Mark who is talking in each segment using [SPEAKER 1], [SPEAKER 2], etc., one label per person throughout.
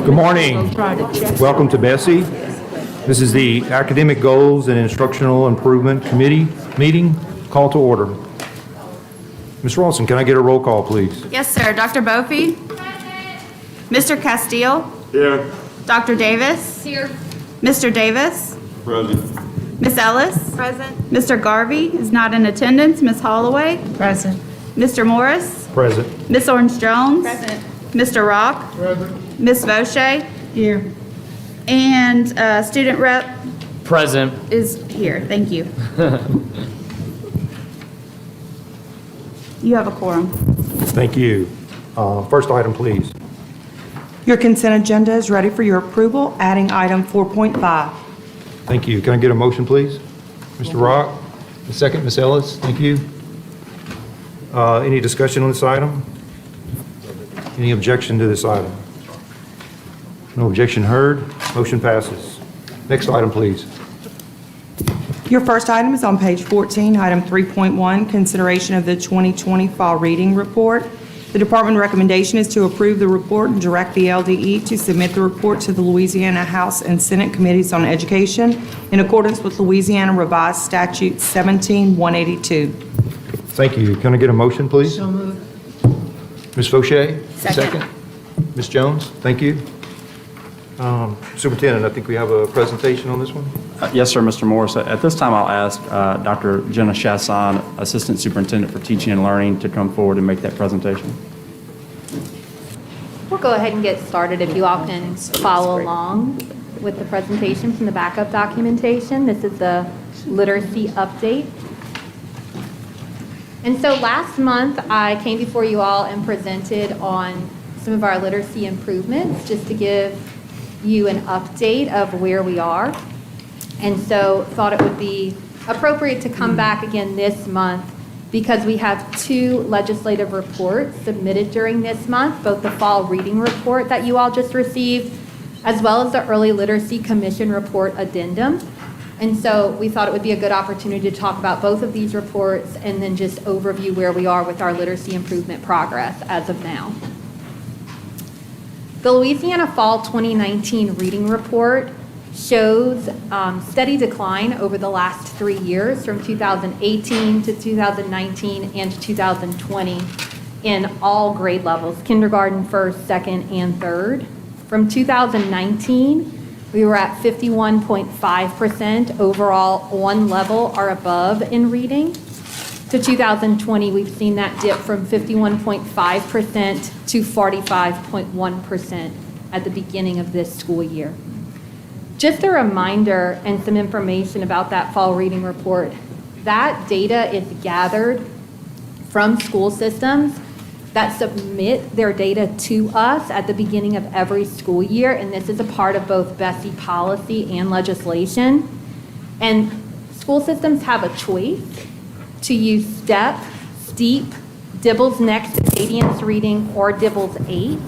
[SPEAKER 1] Good morning. Welcome to BESE. This is the Academic Goals and Instructional Improvement Committee meeting. Call to order. Ms. Rawson, can I get a roll call, please?
[SPEAKER 2] Yes, sir. Dr. Bofi? Mr. Castile?
[SPEAKER 3] Here.
[SPEAKER 2] Dr. Davis?
[SPEAKER 4] Here.
[SPEAKER 2] Mr. Davis?
[SPEAKER 3] Present.
[SPEAKER 2] Ms. Ellis?
[SPEAKER 4] Present.
[SPEAKER 2] Mr. Garvey is not in attendance. Ms. Holloway?
[SPEAKER 4] Present.
[SPEAKER 2] Mr. Morris?
[SPEAKER 1] Present.
[SPEAKER 2] Ms. Orange-Jones?
[SPEAKER 4] Present.
[SPEAKER 2] Mr. Rock?
[SPEAKER 3] Present.
[SPEAKER 2] Ms. Vaucher?
[SPEAKER 4] Here.
[SPEAKER 2] And Student Rep
[SPEAKER 5] Present.
[SPEAKER 2] is here. Thank you. You have a quorum.
[SPEAKER 1] Thank you. First item, please.
[SPEAKER 6] Your consent agenda is ready for your approval, adding item 4.5.
[SPEAKER 1] Thank you. Can I get a motion, please? Mr. Rock? A second, Ms. Ellis? Thank you. Any discussion on this item? Any objection to this item? No objection heard. Motion passes. Next item, please.
[SPEAKER 6] Your first item is on page 14, item 3.1, consideration of the 2020 fall reading report. The department recommendation is to approve the report and direct the LDE to submit the report to the Louisiana House and Senate Committees on Education in accordance with Louisiana Revised Statute 17182.
[SPEAKER 1] Thank you. Can I get a motion, please?
[SPEAKER 4] So moved.
[SPEAKER 1] Ms. Faucher?
[SPEAKER 2] Second.
[SPEAKER 1] Ms. Jones? Thank you. Superintendent, I think we have a presentation on this one.
[SPEAKER 7] Yes, sir, Mr. Morris. At this time, I'll ask Dr. Jenna Chasson, Assistant Superintendent for Teaching and Learning, to come forward and make that presentation.
[SPEAKER 4] We'll go ahead and get started if you all can follow along with the presentation from the backup documentation. This is the literacy update. And so last month, I came before you all and presented on some of our literacy improvements, just to give you an update of where we are. And so thought it would be appropriate to come back again this month because we have two legislative reports submitted during this month, both the fall reading report that you all just received, as well as the Early Literacy Commission report addendum. And so we thought it would be a good opportunity to talk about both of these reports and then just overview where we are with our literacy improvement progress as of now. The Louisiana Fall 2019 Reading Report shows steady decline over the last 3 years, from 2018 to 2019 and 2020, in all grade levels, kindergarten, first, second, and third. From 2019, we were at 51.5% overall on level or above in reading. To 2020, we've seen that dip from 51.5% to 45.1% at the beginning of this school year. Just a reminder and some information about that fall reading report. That data is gathered from school systems that submit their data to us at the beginning of every school year, and this is a part of both BESE policy and legislation. And school systems have a choice to use STEP, STEEP, Dibble's Next Cadence Reading, or Dibble's 8.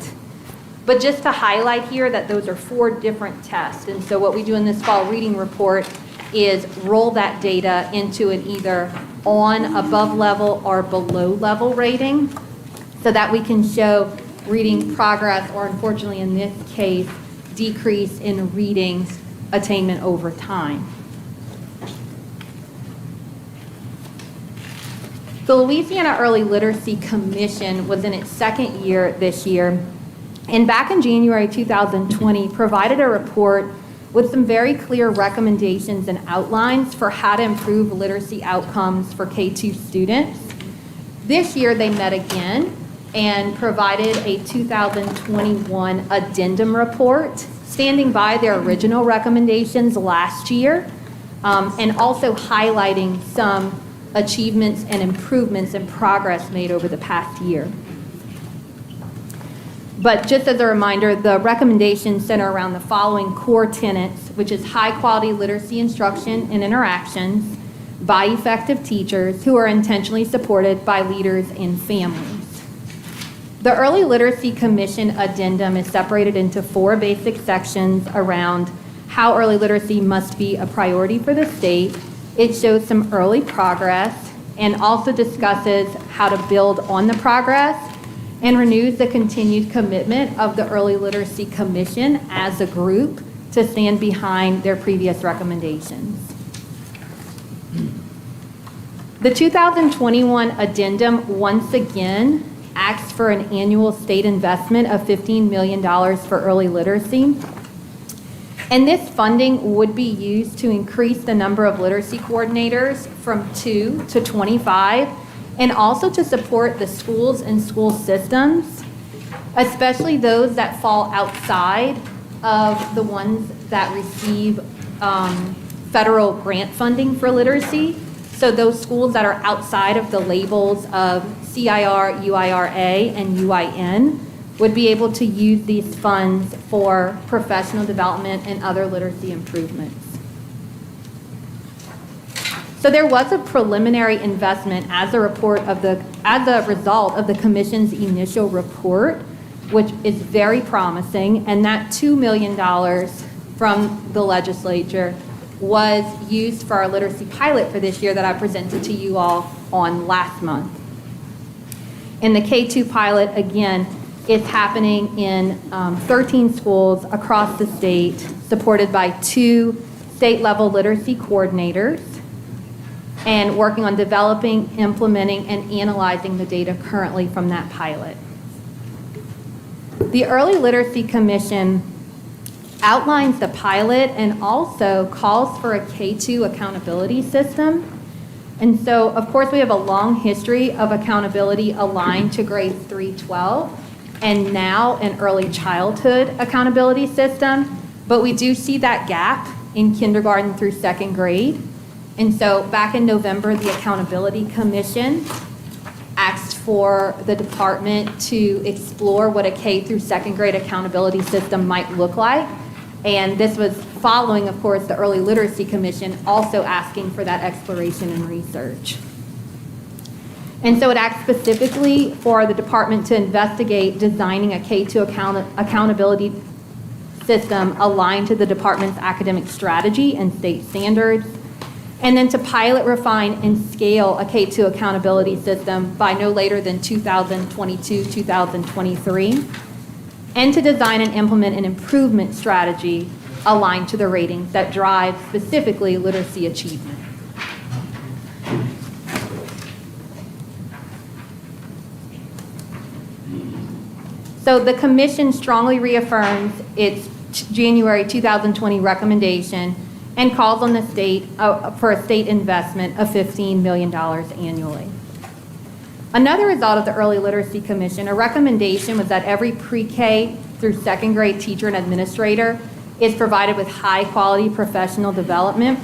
[SPEAKER 4] But just to highlight here that those are 4 different tests. And so what we do in this fall reading report is roll that data into an either on, above level, or below level rating so that we can show reading progress, or unfortunately in this case, decrease in reading attainment over time. The Louisiana Early Literacy Commission was in its second year this year, and back in January 2020 provided a report with some very clear recommendations and outlines for how to improve literacy outcomes for K-2 students. This year they met again and provided a 2021 addendum report, standing by their original recommendations last year, and also highlighting some achievements and improvements and progress made over the past year. But just as a reminder, the recommendations center around the following core tenets, which is high quality literacy instruction and interactions by effective teachers who are intentionally supported by leaders and families. The Early Literacy Commission addendum is separated into 4 basic sections around how early literacy must be a priority for the state. It shows some early progress and also discusses how to build on the progress and renews the continued commitment of the Early Literacy Commission as a group to stand behind their previous recommendations. The 2021 addendum once again asks for an annual state investment of $15 million for early literacy. And this funding would be used to increase the number of literacy coordinators from 2 to 25, and also to support the schools and school systems, especially those that fall outside of the ones that receive federal grant funding for literacy. So those schools that are outside of the labels of CIR, UIRA, and UIN would be able to use these funds for professional development and other literacy improvements. So there was a preliminary investment as a result of the Commission's initial report, which is very promising, and that $2 million from the legislature was used for our literacy pilot for this year that I presented to you all on last month. And the K-2 pilot, again, is happening in 13 schools across the state, supported by 2 state-level literacy coordinators, and working on developing, implementing, and analyzing the data currently from that pilot. The Early Literacy Commission outlines the pilot and also calls for a K-2 accountability system. And so, of course, we have a long history of accountability aligned to grades 3-12, and now an early childhood accountability system, but we do see that gap in kindergarten through 2nd grade. And so back in November, the Accountability Commission asked for the department to explore what a K through 2nd grade accountability system might look like. And this was following, of course, the Early Literacy Commission also asking for that exploration and research. And so it asked specifically for the department to investigate designing a K-2 accountability system aligned to the department's academic strategy and state standards, and then to pilot, refine, and scale a K-2 accountability system by no later than 2022, 2023, and to design and implement an improvement strategy aligned to the ratings that drive specifically literacy achievement. So the commission strongly reaffirms its January 2020 recommendation and calls on the state for a state investment of $15 million annually. Another result of the Early Literacy Commission, a recommendation was that every pre-K through 2nd grade teacher and administrator is provided with high-quality professional development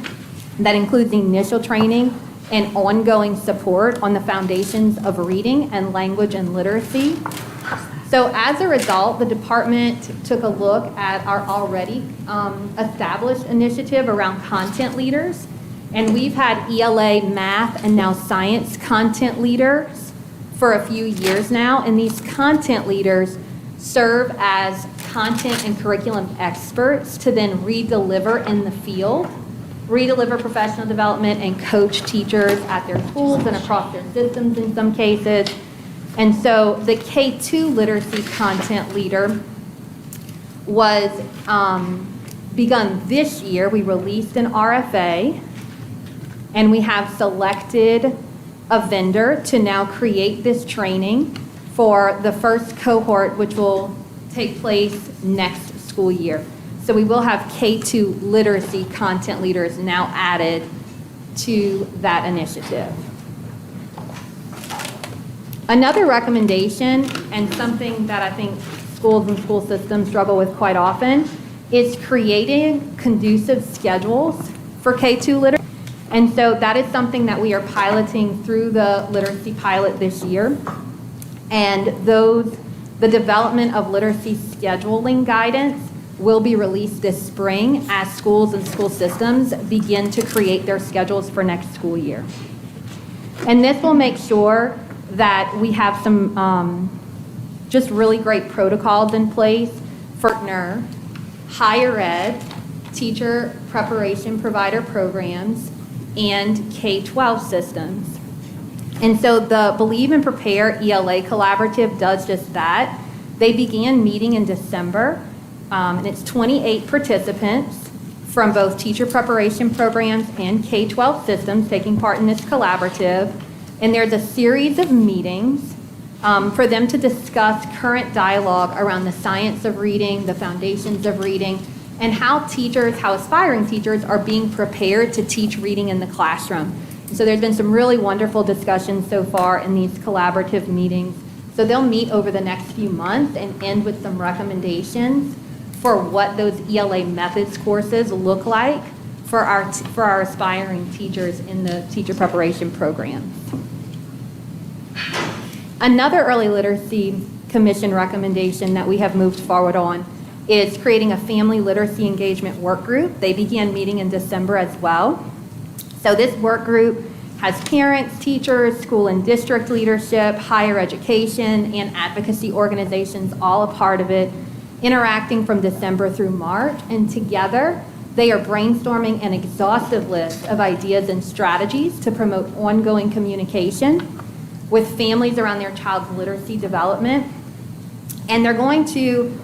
[SPEAKER 4] that includes initial training and ongoing support on the foundations of reading and language and literacy. So as a result, the department took a look at our already established initiative around content leaders, and we've had ELA, math, and now science content leaders for a few years now, and these content leaders serve as content and curriculum experts to then re-deliver in the field, re-deliver professional development and coach teachers at their schools and across their systems in some cases. And so the K-2 literacy content leader was begun this year. We released an RFA, and we have selected a vendor to now create this training for the first cohort, which will take place next school year. So we will have K-2 literacy content leaders now added to that initiative. Another recommendation, and something that I think schools and school systems struggle with quite often, is creating conducive schedules for K-2 literacy. And so that is something that we are piloting through the literacy pilot this year. And the development of literacy scheduling guidance will be released this spring as schools and school systems begin to create their schedules for next school year. And this will make sure that we have some just really great protocols in place for partner, higher ed, teacher preparation provider programs, and K-12 systems. And so the Believe and Prepare ELA Collaborative does just that. They began meeting in December, and it's 28 participants from both teacher preparation programs and K-12 systems taking part in this collaborative. And there's a series of meetings for them to discuss current dialogue around the science of reading, the foundations of reading, and how aspiring teachers are being prepared to teach reading in the classroom. So there's been some really wonderful discussions so far in these collaborative meetings. So they'll meet over the next few months and end with some recommendations for what those ELA methods courses look like for our aspiring teachers in the teacher preparation programs. Another early literacy commission recommendation that we have moved forward on is creating a family literacy engagement work group. They began meeting in December as well. So this work group has parents, teachers, school and district leadership, higher education, and advocacy organizations all a part of it, interacting from December through March. And together, they are brainstorming an exhaustive list of ideas and strategies to promote ongoing communication with families around their child's literacy development. And they're going to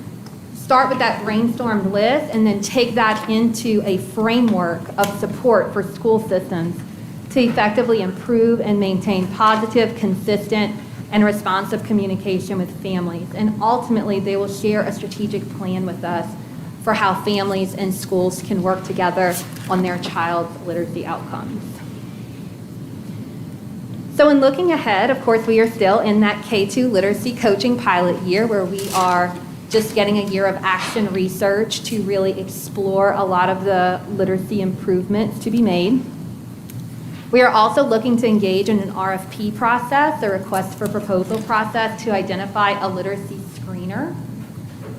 [SPEAKER 4] start with that brainstormed list and then take that into a framework of support for school systems to effectively improve and maintain positive, consistent, and responsive communication with families. And ultimately, they will share a strategic plan with us for how families and schools can work together on their child's literacy outcomes. So in looking ahead, of course, we are still in that K-2 literacy coaching pilot year where we are just getting a year of action research to really explore a lot of the literacy improvements to be made. We are also looking to engage in an RFP process, a request for proposal process, to identify a literacy screener.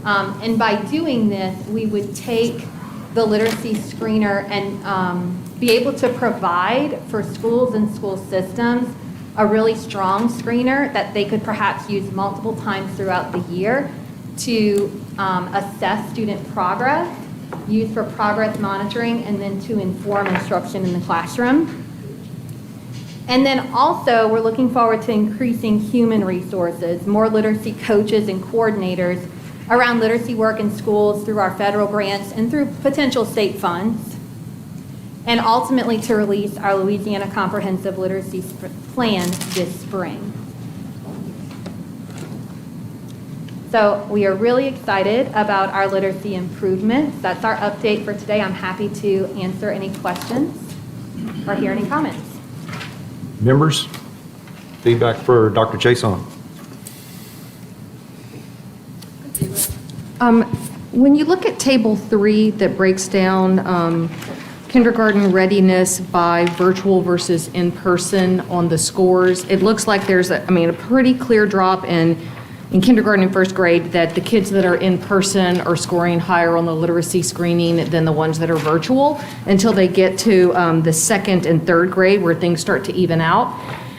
[SPEAKER 4] And by doing this, we would take the literacy screener and be able to provide for schools and school systems a really strong screener that they could perhaps use multiple times throughout the year to assess student progress, use for progress monitoring, and then to inform instruction in the classroom. And then also, we're looking forward to increasing human resources, more literacy coaches and coordinators around literacy work in schools through our federal grants and through potential state funds, and ultimately to release our Louisiana Comprehensive Literacy Plan this spring. So we are really excited about our literacy improvements. That's our update for today. I'm happy to answer any questions or hear any comments.
[SPEAKER 1] Members, feedback for Dr. Chason.
[SPEAKER 3] When you look at Table 3 that breaks down kindergarten readiness by virtual versus in-person on the scores, it looks like there's a pretty clear drop in kindergarten and first grade, that the kids that are in person are scoring higher on the literacy screening than the ones that are virtual until they get to the second and third grade where things start to even out.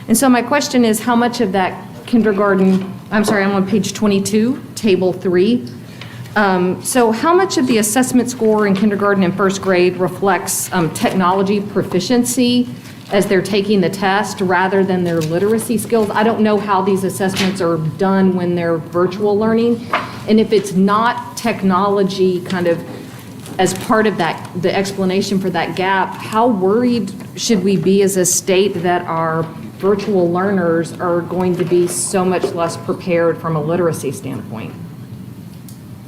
[SPEAKER 3] And so my question is, how much of that kindergarten, I'm on page 22, Table 3. So how much of the assessment score in kindergarten and first grade reflects technology proficiency as they're taking the test rather than their literacy skills? I don't know how these assessments are done when they're virtual learning. And if it's not technology kind of as part of that, the explanation for that gap, how worried should we be as a state that our virtual learners are going to be so much less prepared from a literacy standpoint?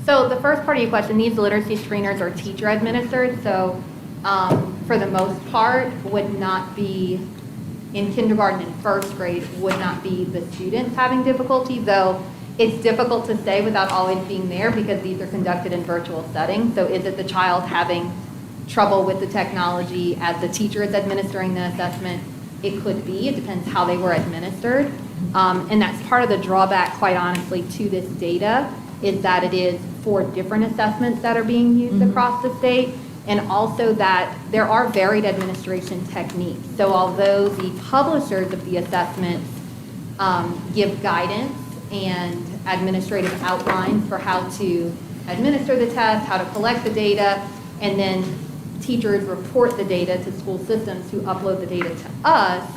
[SPEAKER 4] So the first part of your question, these literacy screeners are teacher administered, so for the most part would not be, in kindergarten and first grade, would not be the students having difficulty, though it's difficult to say without always being there because these are conducted in virtual settings. So is it the child having trouble with the technology as the teacher is administering the assessment? It could be. It depends how they were administered. And that's part of the drawback, quite honestly, to this data, is that it is 4 different assessments that are being used across the state, and also that there are varied administration techniques. So although the publishers of the assessments give guidance and administrative outlines for how to administer the test, how to collect the data, and then teachers report the data to school systems who upload the data to us,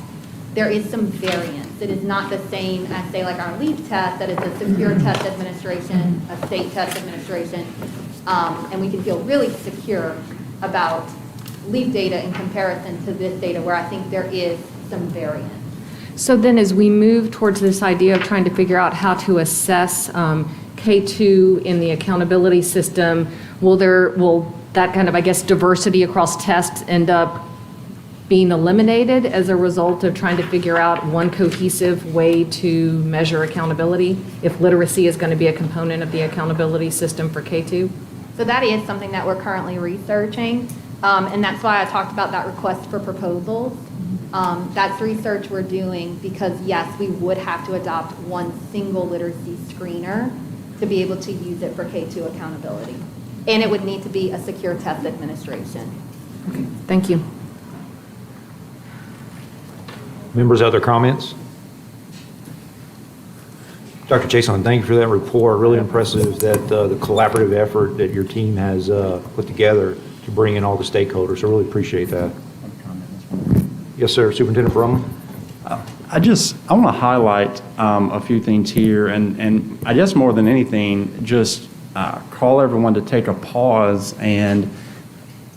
[SPEAKER 4] there is some variance. It is not the same as, say, like our LEAP test, that is a secure test administration, a state test administration, and we can feel really secure about LEAP data in comparison to this data, where I think there is some variance.
[SPEAKER 3] So then as we move towards this idea of trying to figure out how to assess K-2 in the accountability system, will that kind of, I guess, diversity across tests end up being eliminated as a result of trying to figure out one cohesive way to measure accountability, if literacy is going to be a component of the accountability system for K-2?
[SPEAKER 4] So that is something that we're currently researching, and that's why I talked about that request for proposals. That's research we're doing because, yes, we would have to adopt one single literacy screener to be able to use it for K-2 accountability. And it would need to be a secure test administration.
[SPEAKER 3] Okay, thank you.
[SPEAKER 1] Members, other comments? Dr. Chason, thank you for that report. Really impressive that the collaborative effort that your team has put together to bring in all the stakeholders. I really appreciate that. Yes, sir. Superintendent Brumman?
[SPEAKER 7] I want to highlight a few things here, and I guess more than anything, just call everyone to take a pause and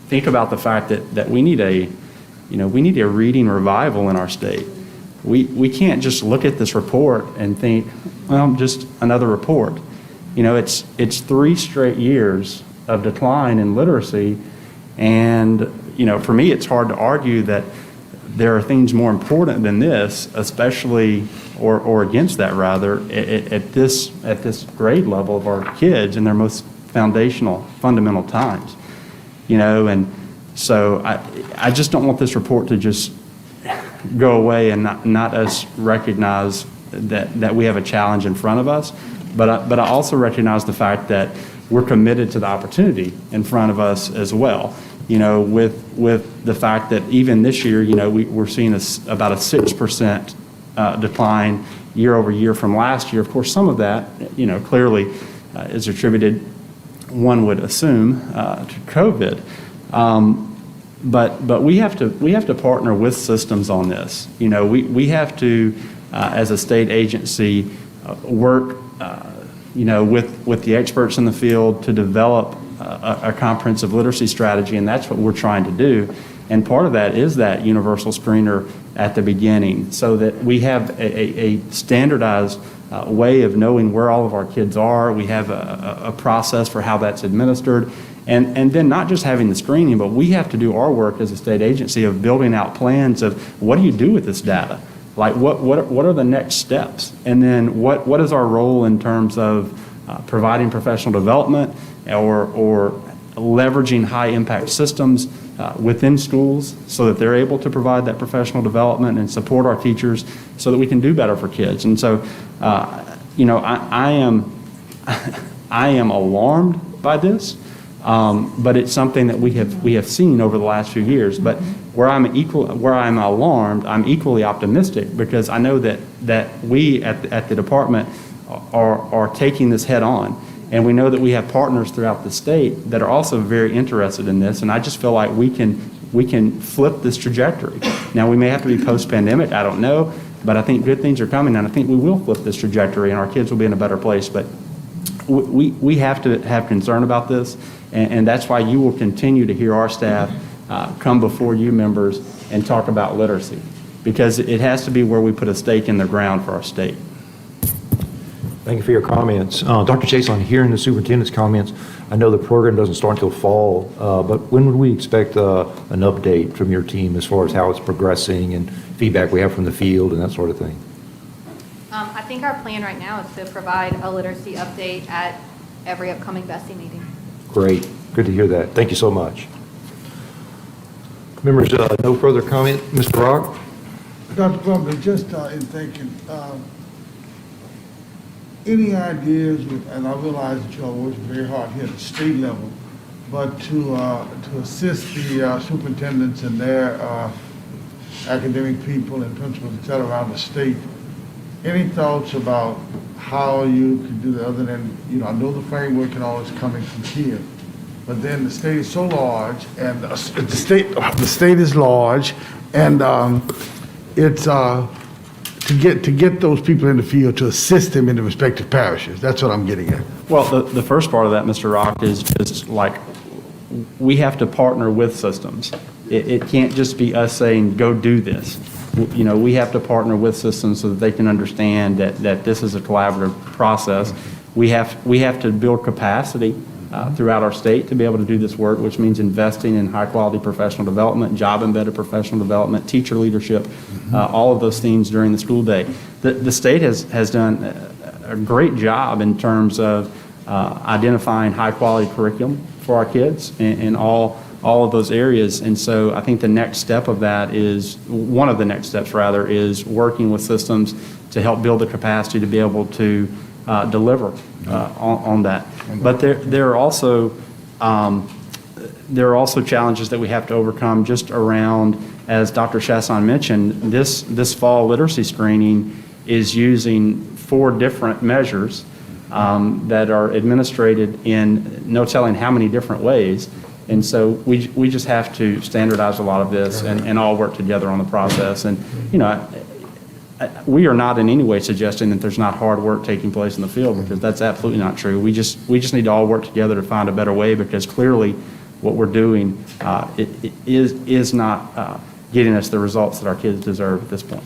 [SPEAKER 7] think about the fact that we need a reading revival in our state. We can't just look at this report and think, well, just another report. It's 3 straight years of decline in literacy, and for me, it's hard to argue that there are things more important than this, especially, or against that rather, at this grade level of our kids in their most fundamental times. And so I just don't want this report to just go away and not us recognize that we have a challenge in front of us. But I also recognize the fact that we're committed to the opportunity in front of us as well. With the fact that even this year, we're seeing about a 6% decline year over year from last year. Of course, some of that, clearly is attributed, one would assume, to COVID. But we have to partner with systems on this. We have to, as a state agency, work, with the experts in the field to develop a comprehensive literacy strategy, and that's what we're trying to do. And part of that is that universal screener at the beginning, so that we have a standardized way of knowing where all of our kids are. We have a process for how that's administered. And then not just having the screening, but we have to do our work as a state agency of building out plans of what do you do with this data? Like what are the next steps? And then what is our role in terms of providing professional development or leveraging high impact systems within schools so that they're able to provide that professional development and support our teachers so that we can do better for kids. And so, I am alarmed by this. But it's something that we have seen over the last few years. But where I'm alarmed, I'm equally optimistic because I know that we at the department are taking this head on, and we know that we have partners throughout the state that are also very interested in this. And I just feel like we can flip this trajectory. Now we may have to be post-pandemic, I don't know, but I think good things are coming, and I think we will flip this trajectory, and our kids will be in a better place. But we have to have concern about this. And that's why you will continue to hear our staff come before you members and talk about literacy, because it has to be where we put a stake in the ground for our state.
[SPEAKER 1] Thank you for your comments. Dr. Chason, hearing the superintendent's comments, I know the program doesn't start until fall, but when would we expect an update from your team as far as how it's progressing and feedback we have from the field and that sort of thing?
[SPEAKER 4] I think our plan right now is to provide a literacy update at every upcoming BESE meeting.
[SPEAKER 1] Great. Good to hear that. Thank you so much. Members, no further comment? Mr. Rock?
[SPEAKER 5] Dr. Plumlee, just in thinking, any ideas, and I realize that you all work very hard here at the state level, but to assist the superintendents and their academic people and principals, et cetera, around the state, any thoughts about how you could do that other than, I know the framework and all is coming from here, but then the state is so large, and the state is large, and it's to get those people in the field to assist them in the respective parishes. That's what I'm getting at.
[SPEAKER 7] Well, the first part of that, Mr. Rock, is just like, we have to partner with systems. It can't just be us saying, go do this. You know, we have to partner with systems so that they can understand that this is a collaborative process. We have to build capacity throughout our state to be able to do this work, which means investing in high-quality professional development, job-embedded professional development, teacher leadership, all of those things during the school day. The state has done a great job in terms of identifying high-quality curriculum for our kids in all of those areas. And so I think the next step of that is, one of the next steps rather, is working with systems to help build the capacity to be able to deliver on that. But there are also challenges that we have to overcome just around, as Dr. Chasson mentioned, this fall literacy screening is using 4 different measures that are administered in no telling how many different ways. And so we just have to standardize a lot of this and all work together on the process. And, you know, we are not in any way suggesting that there's not hard work taking place in the field, because that's absolutely not true. We just need to all work together to find a better way, because clearly what we're doing is not getting us the results that our kids deserve at this point.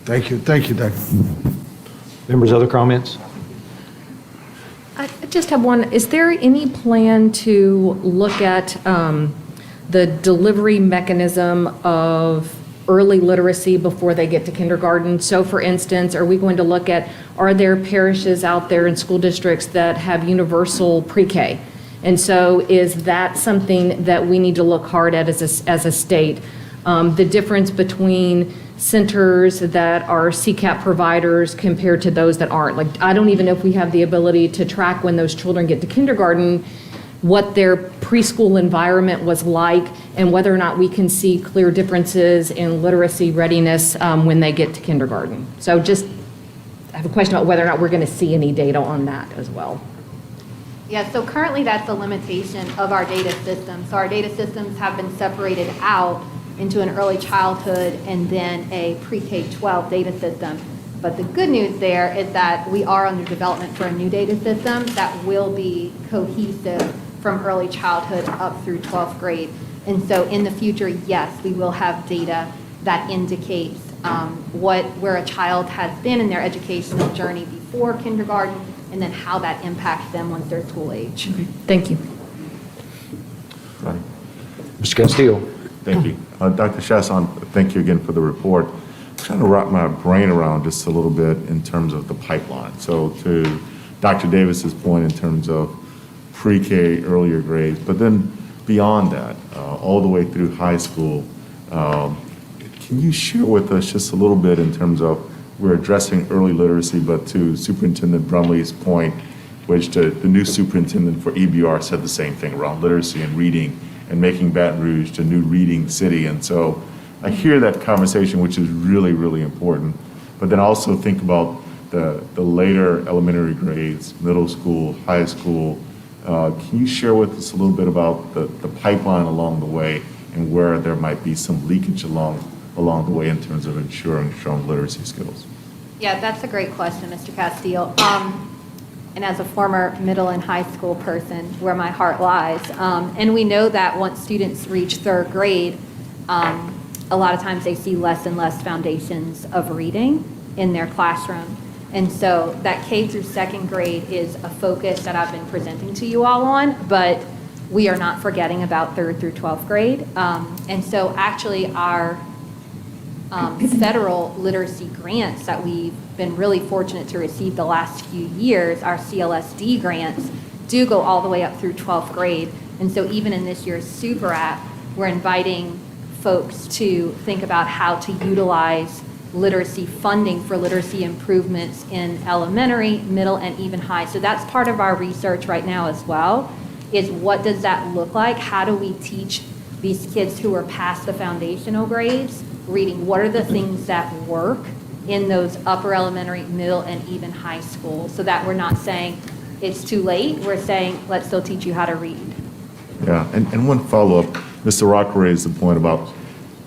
[SPEAKER 5] Thank you, Dr.
[SPEAKER 1] Members, other comments?
[SPEAKER 3] I just have one. Is there any plan to look at the delivery mechanism of early literacy before they get to kindergarten? So for instance, are we going to look at, are there parishes out there in school districts that have universal pre-K? And so is that something that we need to look hard at as a state? The difference between centers that are CCAP providers compared to those that aren't. Like, I don't even know if we have the ability to track when those children get to kindergarten, what their preschool environment was like, and whether or not we can see clear differences in literacy readiness when they get to kindergarten. So I have a question about whether or not we're going to see any data on that as well.
[SPEAKER 4] Yeah, so currently that's the limitation of our data systems. So our data systems have been separated out into an early childhood and then a pre-K-12 data system. But the good news there is that we are under development for a new data system that will be cohesive from early childhood up through 12th grade. And so in the future, yes, we will have data that indicates where a child has been in their educational journey before kindergarten, and then how that impacts them once they're school age.
[SPEAKER 3] Thank you.
[SPEAKER 1] Mr. Castillo?
[SPEAKER 8] Thank you. Dr. Chasson, thank you again for the report. I'm trying to wrap my brain around just a little bit in terms of the pipeline. So to Dr. Davis's point in terms of pre-K, earlier grades, but then beyond that, all the way through high school, can you share with us just a little bit in terms of, we're addressing early literacy, but to Superintendent Brumley's point, which the new superintendent for EBR said the same thing around literacy and reading, and making Baton Rouge the new reading city. And so I hear that conversation, which is really, really important. But then also think about the later elementary grades, middle school, high school. Can you share with us a little bit about the pipeline along the way, and where there might be some leakage along the way in terms of ensuring strong literacy skills?
[SPEAKER 4] Yeah, that's a great question, Mr. Castillo. And as a former middle and high school person, where my heart lies. And we know that once students reach 3rd grade, a lot of times they see less and less foundations of reading in their classroom. And so that K through 2nd grade is a focus that I've been presenting to you all on, but we are not forgetting about 3rd through 12th grade. And so actually our federal literacy grants that we've been really fortunate to receive the last few years, our CLSD grants, do go all the way up through 12th grade. And so even in this year's Super App, we're inviting folks to think about how to utilize literacy funding for literacy improvements in elementary, middle, and even high. So that's part of our research right now as well, is what does that look like? How do we teach these kids who are past the foundational grades reading? What are the things that work in those upper elementary, middle, and even high school, so that we're not saying it's too late, we're saying let's still teach you how to read.
[SPEAKER 8] Yeah, and one follow-up, Mr. Rock raised the point about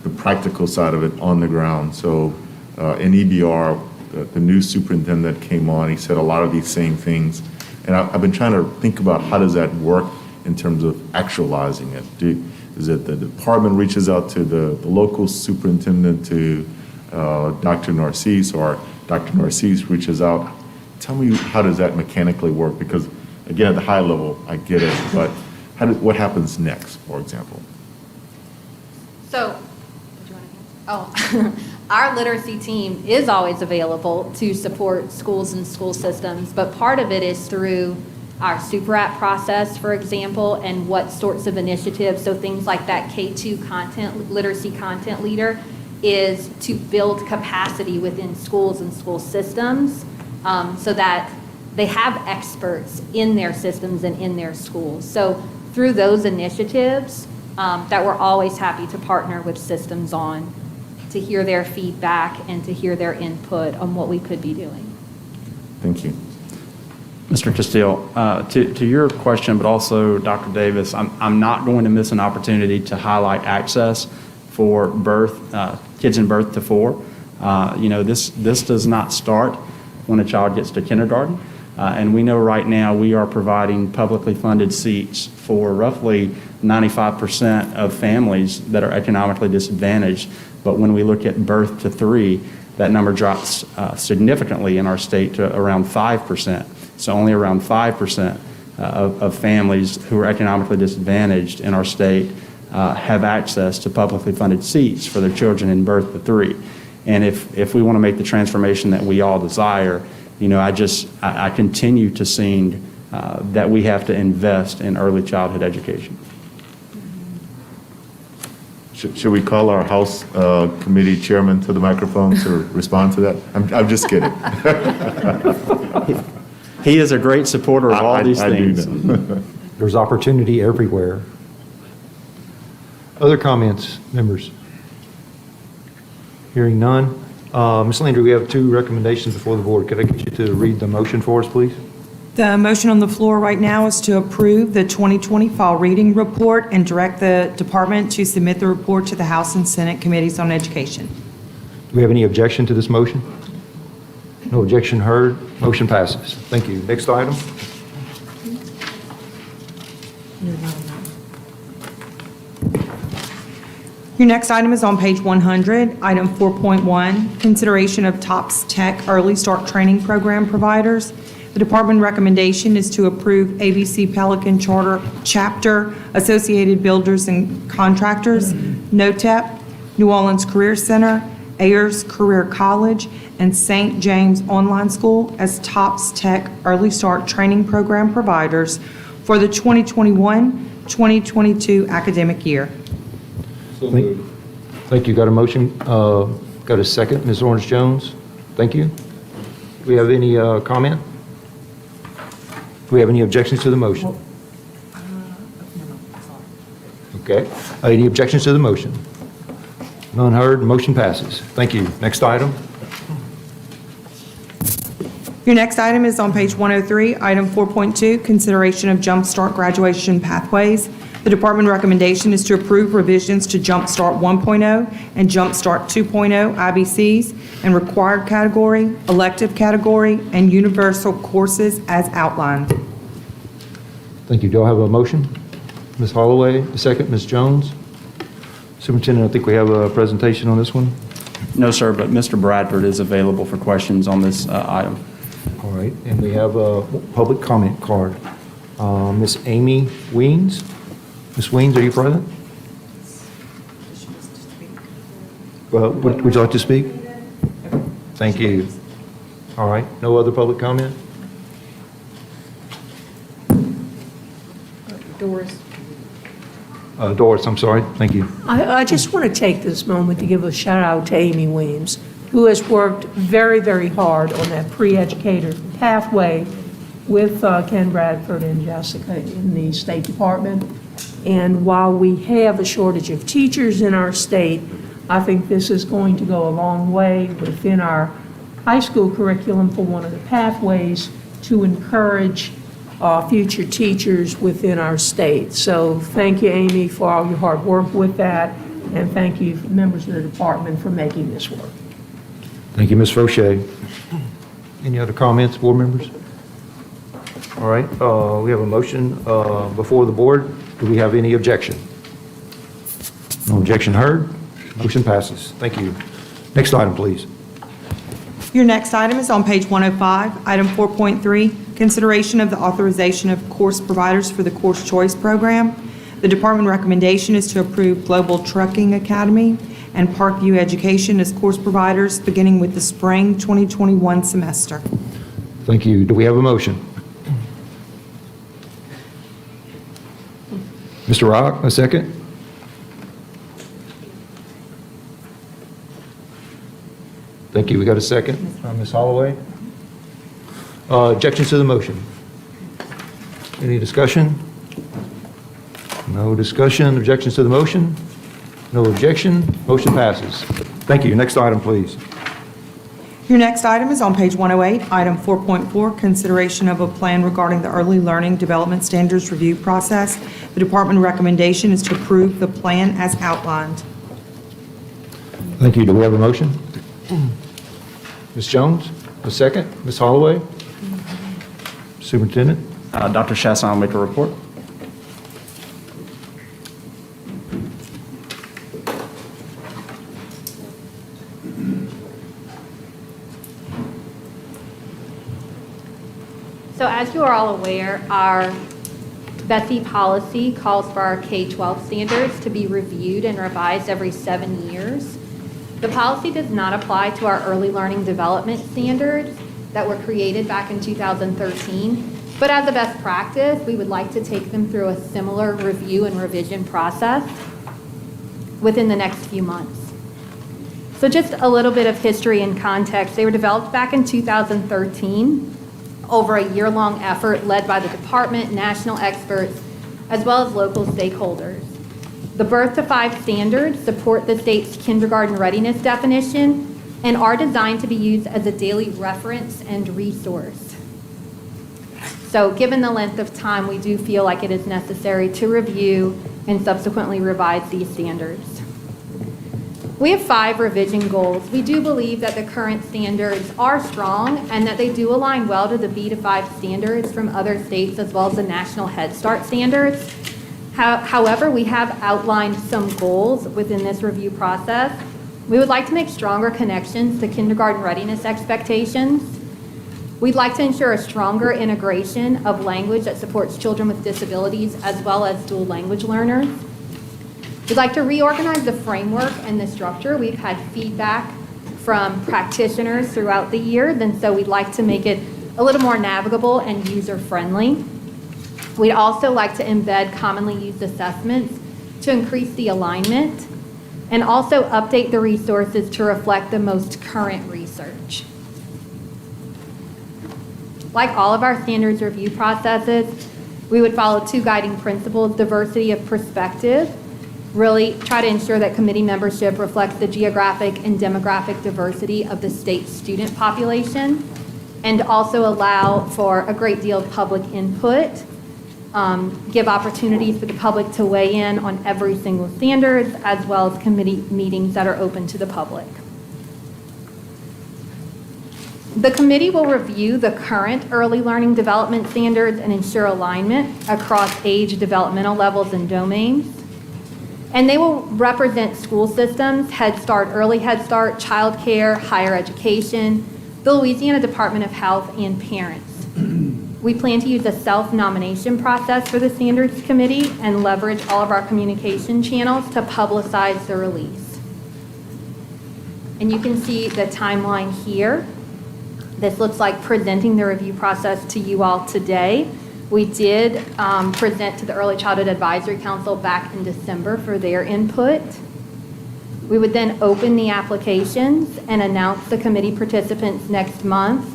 [SPEAKER 8] the practical side of it on the ground. So in EBR, the new superintendent came on, he said a lot of these same things. And I've been trying to think about how does that work in terms of actualizing it. Is it the department reaches out to the local superintendent, to Dr. Narcisse, or Dr. Narcisse reaches out? Tell me, how does that mechanically work? Because again, at the high level, I get it, but what happens next, for example?
[SPEAKER 4] So, our literacy team is always available to support schools and school systems, but part of it is through our super app process, for example, and what sorts of initiatives, so things like that K2 content, literacy content leader, is to build capacity within schools and school systems so that they have experts in their systems and in their schools. So through those initiatives that we're always happy to partner with systems on, to hear their feedback and to hear their input on what we could be doing.
[SPEAKER 8] Thank you.
[SPEAKER 7] Mr. Castile, to your question, but also Dr. Davis, I'm not going to miss an opportunity to highlight access for kids in birth to 4. This does not start when a child gets to kindergarten. And we know right now we are providing publicly funded seats for roughly 95% of families that are economically disadvantaged. But when we look at birth to 3, that number drops significantly in our state to around 5%. So only around 5% of families who are economically disadvantaged in our state have access to publicly funded seats for their children in birth to 3. And if we want to make the transformation that we all desire, I continue to see that we have to invest in early childhood education.
[SPEAKER 8] Should we call our House Committee Chairman to the microphone to respond to that? I'm just kidding.
[SPEAKER 7] He is a great supporter of all these
[SPEAKER 8] I
[SPEAKER 7] things.
[SPEAKER 8] do know.
[SPEAKER 1] There's opportunity everywhere. Other comments, members? Hearing none. Ms. Landry, we have 2 recommendations before the board. Could I get you to read the motion for us, please?
[SPEAKER 6] The motion on the floor right now is to approve the 2020 Fall Reading Report and direct the department to submit the report to the House and Senate Committees on Education.
[SPEAKER 1] Do we have any objection to this motion? No objection heard. Motion passes. Thank you. Next item.
[SPEAKER 6] Your next item is on page 100, item 4.1, consideration of TOPS Tech Early Start Training Program providers. The department recommendation is to approve ABC Pelican Charter Chapter, Associated Builders and Contractors, NOTEP, New Orleans Career Center, Ayers Career College, and St. James Online School as TOPS Tech Early Start Training Program providers for the 2021-2022 academic year.
[SPEAKER 1] Thank you. Got a motion? Got a second? Ms. Orange Jones? Thank you. Do we have any comment? Do we have any objections to the motion? Okay. Any objections to the motion? None heard. Motion passes. Thank you. Next item.
[SPEAKER 6] Your next item is on page 103, item 4.2, consideration of Jumpstart graduation pathways. The department recommendation is to approve revisions to Jumpstart 1.0 and Jumpstart 2.0 IBCs and required category, elective category, and universal courses as outlined.
[SPEAKER 1] Thank you. Do I have a motion? Ms. Holloway, the second. Ms. Jones? Superintendent, I think we have a presentation on this one.
[SPEAKER 7] No, sir, but Mr. Bradford is available for questions on this item.
[SPEAKER 1] All right. And we have a public comment card. Ms. Amy Weens? Ms. Weens, are you present? Well, would you like to speak? Thank you. All right. No other public comment? Doris, I'm sorry. Thank you.
[SPEAKER 9] I just want to take this moment to give a shout out to Amy Weems, who has worked very, very hard on that pre-educator pathway with Ken Bradford and Jessica in the State Department. And while we have a shortage of teachers in our state, I think this is going to go a long way within our high school curriculum for one of the pathways to encourage future teachers within our state. So thank you, Amy, for all your hard work with that. And thank you, members of the department, for making this work.
[SPEAKER 1] Thank you, Ms. Fauché. Any other comments, board members? All right, we have a motion before the board. Do we have any objection? No objection heard. Motion passes. Thank you. Next item, please.
[SPEAKER 6] Your next item is on page 105, item 4.3, consideration of the authorization of course providers for the Course Choice Program. The department recommendation is to approve Global Trucking Academy and Parkview Education as course providers beginning with the spring 2021 semester.
[SPEAKER 1] Thank you. Do we have a motion? Mr. Rock, a second? Thank you. We got a second? Ms. Holloway? Objections to the motion? Any discussion? No discussion. Objections to the motion? No objection. Motion passes. Thank you. Next item, please.
[SPEAKER 6] Your next item is on page 108, item 4.4, consideration of a plan regarding the early learning development standards review process. The department recommendation is to approve the plan as outlined.
[SPEAKER 1] Thank you. Do we have a motion? Ms. Jones, a second. Ms. Holloway? Superintendent?
[SPEAKER 7] Dr. Chasson will make a report.
[SPEAKER 4] So as you are all aware, our BESE policy calls for our K-12 standards to be reviewed and revised every 7 years. The policy does not apply to our early learning development standards that were created back in 2013, but as a best practice, we would like to take them through a similar review and revision process within the next few months. So just a little bit of history and context. They were developed back in 2013 over a year-long effort led by the department, national experts, as well as local stakeholders. The Birth to 5 standards support the state's kindergarten readiness definition and are designed to be used as a daily reference and resource. So given the length of time, we do feel like it is necessary to review and subsequently revise these standards. We have 5 revision goals. We do believe that the current standards are strong and that they do align well to the B to 5 standards from other states as well as the National Head Start standards. However, we have outlined some goals within this review process. We would like to make stronger connections to kindergarten readiness expectations. We'd like to ensure a stronger integration of language that supports children with disabilities as well as dual language learners. We'd like to reorganize the framework and the structure. We've had feedback from practitioners throughout the year, and so we'd like to make it a little more navigable and user-friendly. We'd also like to embed commonly used assessments to increase the alignment and also update the resources to reflect the most current research. Like all of our standards review processes, we would follow 2 guiding principles: diversity of perspective, really try to ensure that committee membership reflects the geographic and demographic diversity of the state student population, and also allow for a great deal of public input, give opportunities for the public to weigh in on every single standard, as well as committee meetings that are open to the public. The committee will review the current early learning development standards and ensure alignment across age, developmental levels, and domains. And they will represent school systems, Head Start, Early Head Start, child care, higher education, the Louisiana Department of Health, and parents. We plan to use a self-nomination process for the Standards Committee and leverage all of our communication channels to publicize the release. And you can see the timeline here. This looks like presenting the review process to you all today. We did present to the Early Childhood Advisory Council back in December for their input. We would then open the applications and announce the committee participants next month,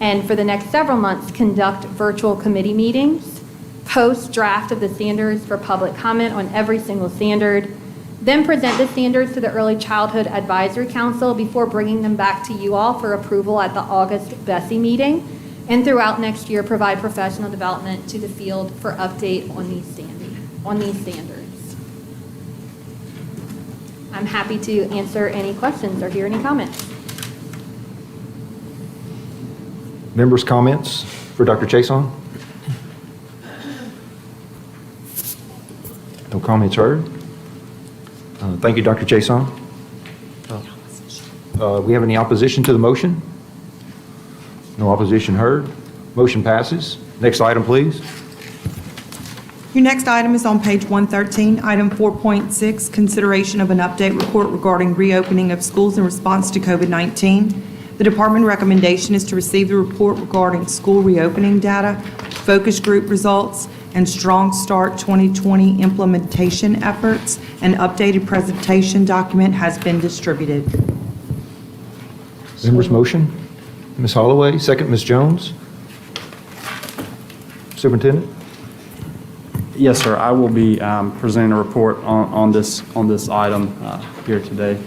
[SPEAKER 4] and for the next several months conduct virtual committee meetings, post draft of the standards for public comment on every single standard, then present the standards to the Early Childhood Advisory Council before bringing them back to you all for approval at the August BESE meeting, and throughout next year provide professional development to the field for update on these standards. I'm happy to answer any questions or hear any comments.
[SPEAKER 1] Members' comments for Dr. Chason? No comments heard. Thank you, Dr. Chason. We have any opposition to the motion? No opposition heard. Motion passes. Next item, please.
[SPEAKER 6] Your next item is on page 113, item 4.6, consideration of an update report regarding reopening of schools in response to COVID-19. The department recommendation is to receive the report regarding school reopening data, focus group results, and Strong Start 2020 implementation efforts. An updated presentation document has been distributed.
[SPEAKER 1] Members' motion. Ms. Holloway, second, Ms. Jones. Superintendent?
[SPEAKER 7] Yes, sir. I will be presenting a report on this item here today.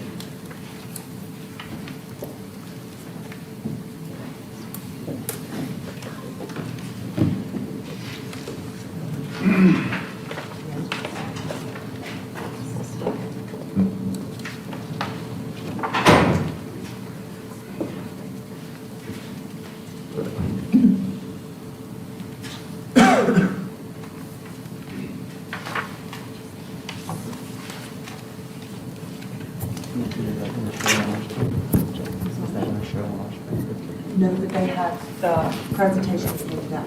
[SPEAKER 6] No, that they have the presentations moved out.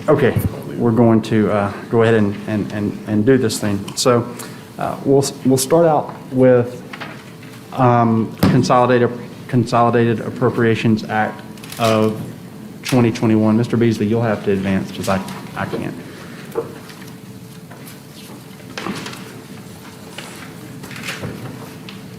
[SPEAKER 7] Okay, we're going to go ahead and do this thing. So we'll start out with Consolidated Appropriations Act of 2021. Mr. Beasley, you'll have to advance because I can't.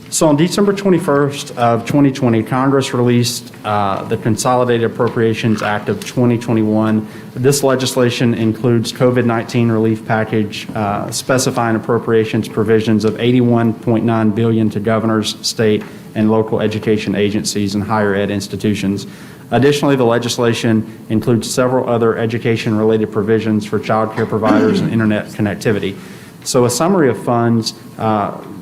[SPEAKER 7] So on December 21st of 2020, Congress released the Consolidated Appropriations Act of 2021. This legislation includes COVID-19 relief package specifying appropriations provisions of $81.9 billion to governors, state, and local education agencies and higher ed institutions. Additionally, the legislation includes several other education-related provisions for child care providers and internet connectivity. So a summary of funds,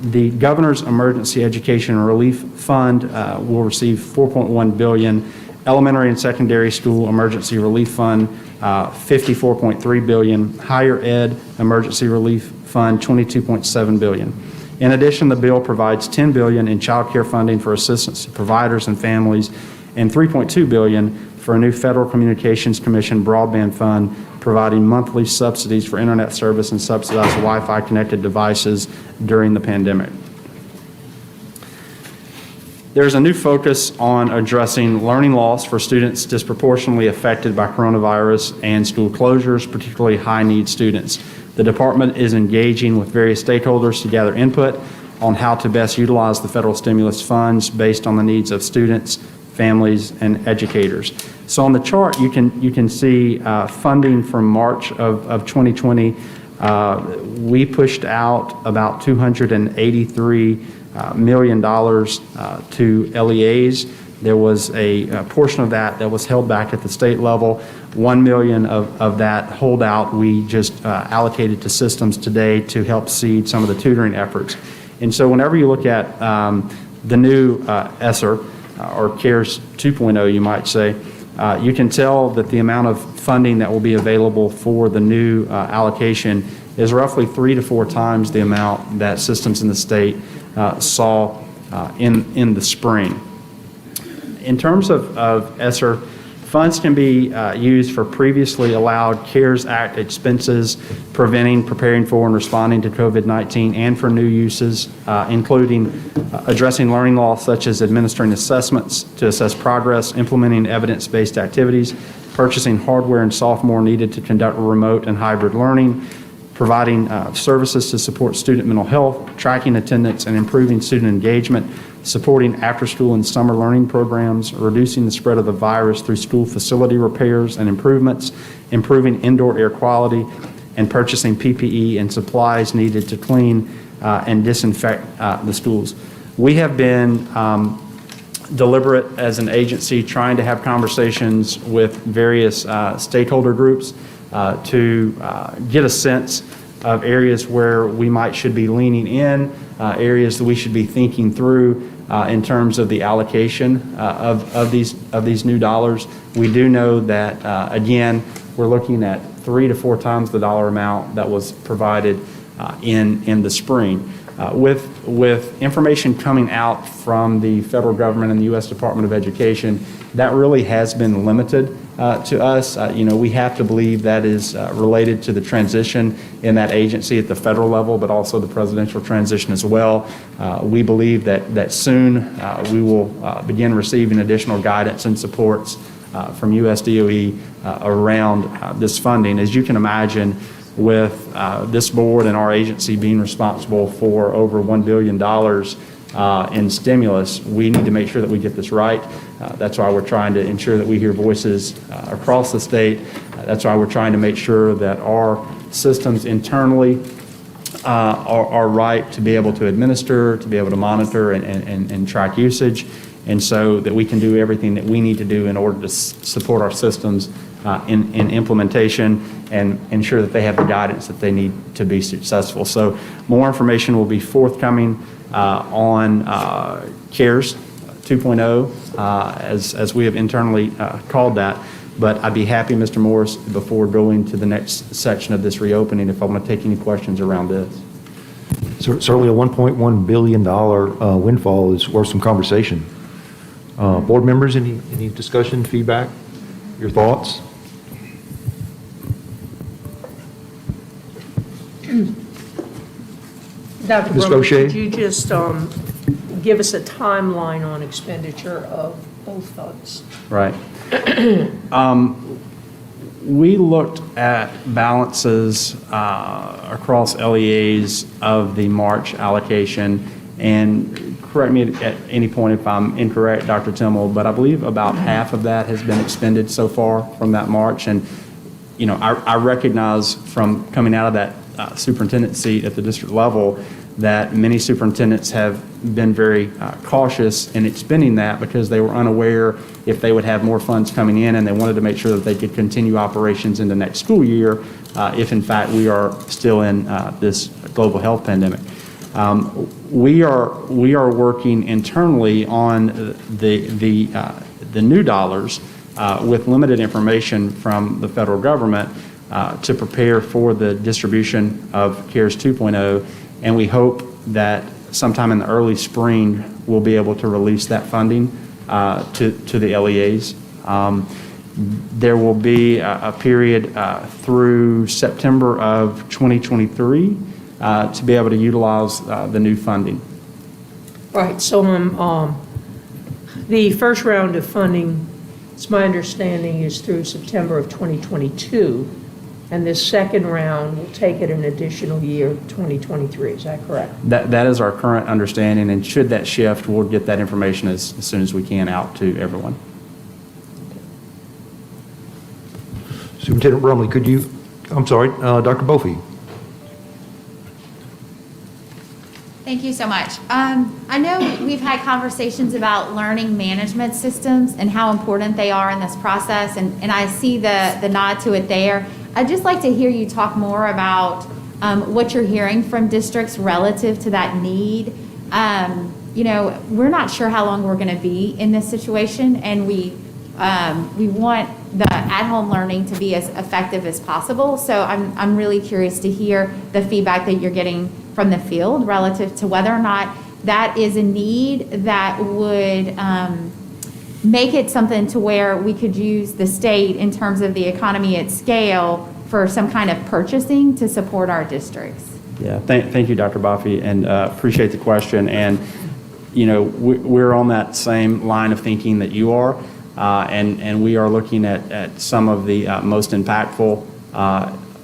[SPEAKER 7] the Governor's Emergency Education Relief Fund will receive $4.1 billion. Elementary and Secondary School Emergency Relief Fund, $54.3 billion. Higher Ed Emergency Relief Fund, $22.7 billion. In addition, the bill provides $10 billion in child care funding for assistance to providers and families, and $3.2 billion for a new Federal Communications Commission broadband fund, providing monthly subsidies for internet service and subsidized Wi-Fi connected devices during the pandemic. There's a new focus on addressing learning loss for students disproportionately affected by coronavirus and school closures, particularly high-need students. The department is engaging with various stakeholders to gather input on how to best utilize the federal stimulus funds based on the needs of students, families, and educators. So on the chart, you can see funding from March of 2020. We pushed out about $283 million to LEAs. There was a portion of that was held back at the state level. $1 million of that holdout we just allocated to systems today to help seed some of the tutoring efforts. And so whenever you look at the new ESSER, or CARES 2.0, you might say, you can tell that the amount of funding that will be available for the new allocation is roughly 3 to 4 times the amount that systems in the state saw in the spring. In terms of ESSER, funds can be used for previously allowed CARES Act expenses, preventing, preparing for, and responding to COVID-19, and for new uses, including addressing learning loss such as administering assessments to assess progress, implementing evidence-based activities, purchasing hardware and software needed to conduct remote and hybrid learning, providing services to support student mental health, tracking attendance and improving student engagement, supporting after-school and summer learning programs, reducing the spread of the virus through school facility repairs and improvements, improving indoor air quality, and purchasing PPE and supplies needed to clean and disinfect the schools. We have been deliberate as an agency trying to have conversations with various stakeholder groups to get a sense of areas where we should be leaning in, areas that we should be thinking through in terms of the allocation of these new dollars. We do know that, again, we're looking at 3 to 4 times the dollar amount that was provided in the spring. With information coming out from the federal government and the U.S. Department of Education, that really has been limited to us. We have to believe that is related to the transition in that agency at the federal level, but also the presidential transition as well. We believe that soon we will begin receiving additional guidance and supports from USDOE around this funding. As you can imagine, with this board and our agency being responsible for over $1 billion in stimulus, we need to make sure that we get this right. That's why we're trying to ensure that we hear voices across the state. That's why we're trying to make sure that our systems internally are right to be able to administer, to be able to monitor and track usage, and so that we can do everything that we need to do in order to support our systems in implementation and ensure that they have the guidance that they need to be successful. So more information will be forthcoming on CARES 2.0, as we have internally called that. But I'd be happy, Mr. Morris, before going to the next section of this reopening, if I want to take any questions around this.
[SPEAKER 1] Certainly a $1.1 billion windfall is worth some conversation. Board members, any discussion, feedback, your thoughts?
[SPEAKER 9] Dr.
[SPEAKER 1] Ms.
[SPEAKER 9] Brumley,
[SPEAKER 1] Boucher?
[SPEAKER 9] could you just give us a timeline on expenditure of both funds?
[SPEAKER 7] Right. We looked at balances across LEAs of the March allocation, and correct me at any point if I'm incorrect, Dr. Timmel, but I believe about half of that has been expended so far from that March. And, I recognize from coming out of that superintendent seat at the district level that many superintendents have been very cautious in expending that because they were unaware if they would have more funds coming in, and they wanted to make sure that they could continue operations in the next school year if in fact we are still in this global health pandemic. We are working internally on the new dollars with limited information from the federal government to prepare for the distribution of CARES 2.0, and we hope that sometime in the early spring we'll be able to release that funding to the LEAs. There will be a period through September of 2023 to be able to utilize the new funding.
[SPEAKER 9] Right, so the first round of funding, it's my understanding, is through September of 2022, and this second round will take it an additional year, 2023, is that correct?
[SPEAKER 7] That is our current understanding, and should that shift, we'll get that information as soon as we can out to everyone.
[SPEAKER 1] Superintendent Brumley, Dr. Bofi.
[SPEAKER 2] Thank you so much. I know we've had conversations about learning management systems and how important they are in this process, and I see the nod to it there. I'd just like to hear you talk more about what you're hearing from districts relative to that need. We're not sure how long we're going to be in this situation, and we want the at-home learning to be as effective as possible. So I'm really curious to hear the feedback that you're getting from the field relative to whether or not that is a need that would make it something to where we could use the state in terms of the economy at scale for some kind of purchasing to support our districts.
[SPEAKER 7] Yeah, thank you, Dr. Bofi, and appreciate the question. And, we're on that same line of thinking that you are, and we are looking at some of the most impactful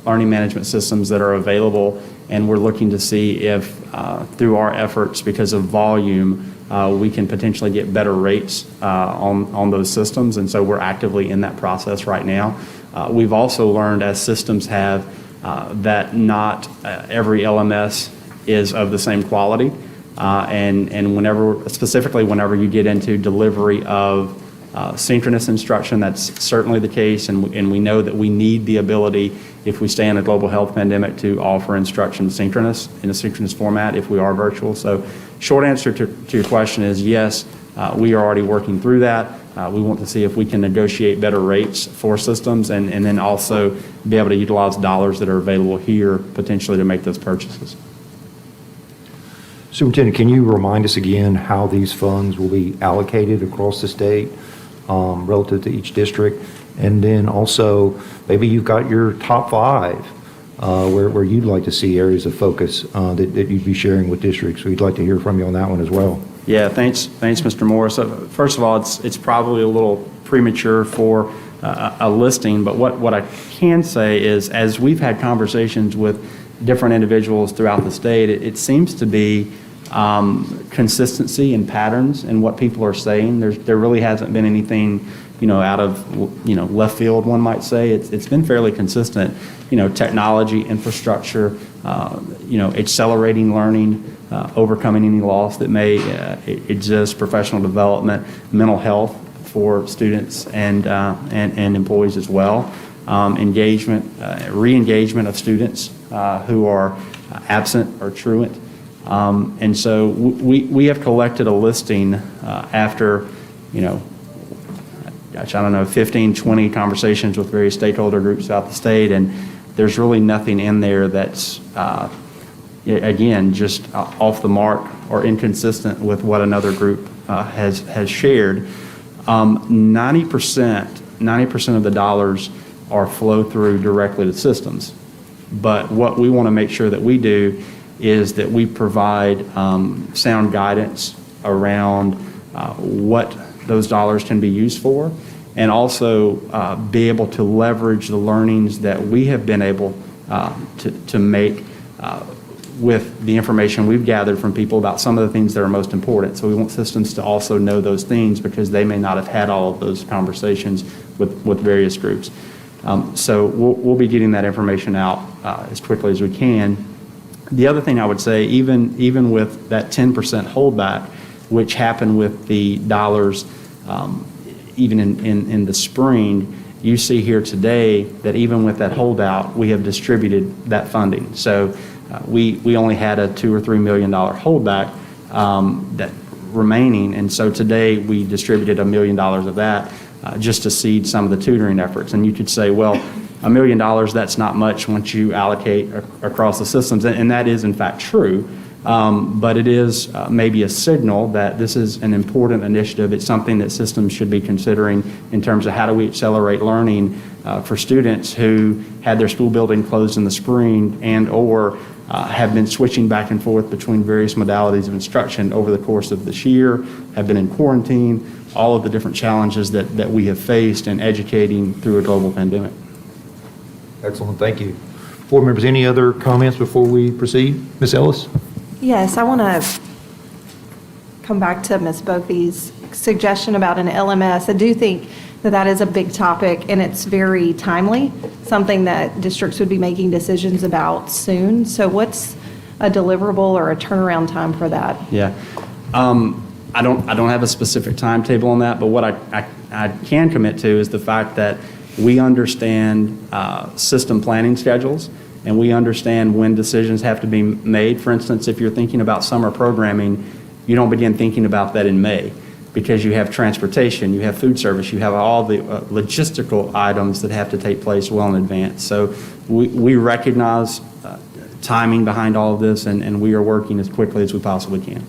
[SPEAKER 7] learning management systems that are available, and we're looking to see if through our efforts, because of volume, we can potentially get better rates on those systems, and so we're actively in that process right now. We've also learned, as systems have, that not every LMS is of the same quality, and whenever you get into delivery of synchronous instruction, that's certainly the case, and we know that we need the ability, if we stay in a global health pandemic, to offer instruction synchronous, in a synchronous format if we are virtual. So short answer to your question is yes, we are already working through that. We want to see if we can negotiate better rates for systems and then also be able to utilize dollars that are available here potentially to make those purchases.
[SPEAKER 1] Superintendent, can you remind us again how these funds will be allocated across the state relative to each district? And then also, maybe you've got your top 5 where you'd like to see areas of focus that you'd be sharing with districts. We'd like to hear from you on that one as well.
[SPEAKER 7] Yeah, thanks, Mr. Moore. So first of all, it's probably a little premature for a listing, but what I can say is, as we've had conversations with different individuals throughout the state, it seems to be consistency and patterns in what people are saying. There really hasn't been anything, out of, left field, one might say. It's been fairly consistent. Technology, infrastructure, accelerating learning, overcoming any loss that may exist, professional development, mental health for students and employees as well, engagement, re-engagement of students who are absent or truant. And so we have collected a listing after, I don't know, 15, 20 conversations with various stakeholder groups throughout the state, and there's really nothing in there that's, again, just off the mark or inconsistent with what another group has shared. 90% of the dollars are flow through directly to systems. But what we want to make sure that we do is that we provide sound guidance around what those dollars can be used for, and also be able to leverage the learnings that we have been able to make with the information we've gathered from people about some of the things that are most important. So we want systems to also know those things because they may not have had all of those conversations with various groups. So we'll be getting that information out as quickly as we can. The other thing I would say, even with that 10% holdback, which happened with the dollars even in the spring, you see here today that even with that holdout, we have distributed that funding. So we only had a $2 or $3 million holdback that remaining, and so today we distributed $1 million of that just to seed some of the tutoring efforts. And you could say, well, $1 million, that's not much once you allocate across the systems, and that is in fact true. But it is maybe a signal that this is an important initiative. It's something that systems should be considering in terms of how do we accelerate learning for students who had their school building closed in the spring and or have been switching back and forth between various modalities of instruction over the course of this year, have been in quarantine, all of the different challenges that we have faced in educating through a global pandemic.
[SPEAKER 1] Excellent, thank you. Board members, any other comments before we proceed? Ms. Ellis?
[SPEAKER 10] Yes, I want to come back to Ms. Bofi's suggestion about an LMS. I do think that is a big topic, and it's very timely, something that districts would be making decisions about soon. So what's a deliverable or a turnaround time for that?
[SPEAKER 7] Yeah. I don't have a specific timetable on that, but what I can commit to is the fact that we understand system planning schedules, and we understand when decisions have to be made. For instance, if you're thinking about summer programming, you don't begin thinking about that in May because you have transportation, you have food service, you have all the logistical items that have to take place well in advance. So we recognize timing behind all of this, and we are working as quickly as we possibly can.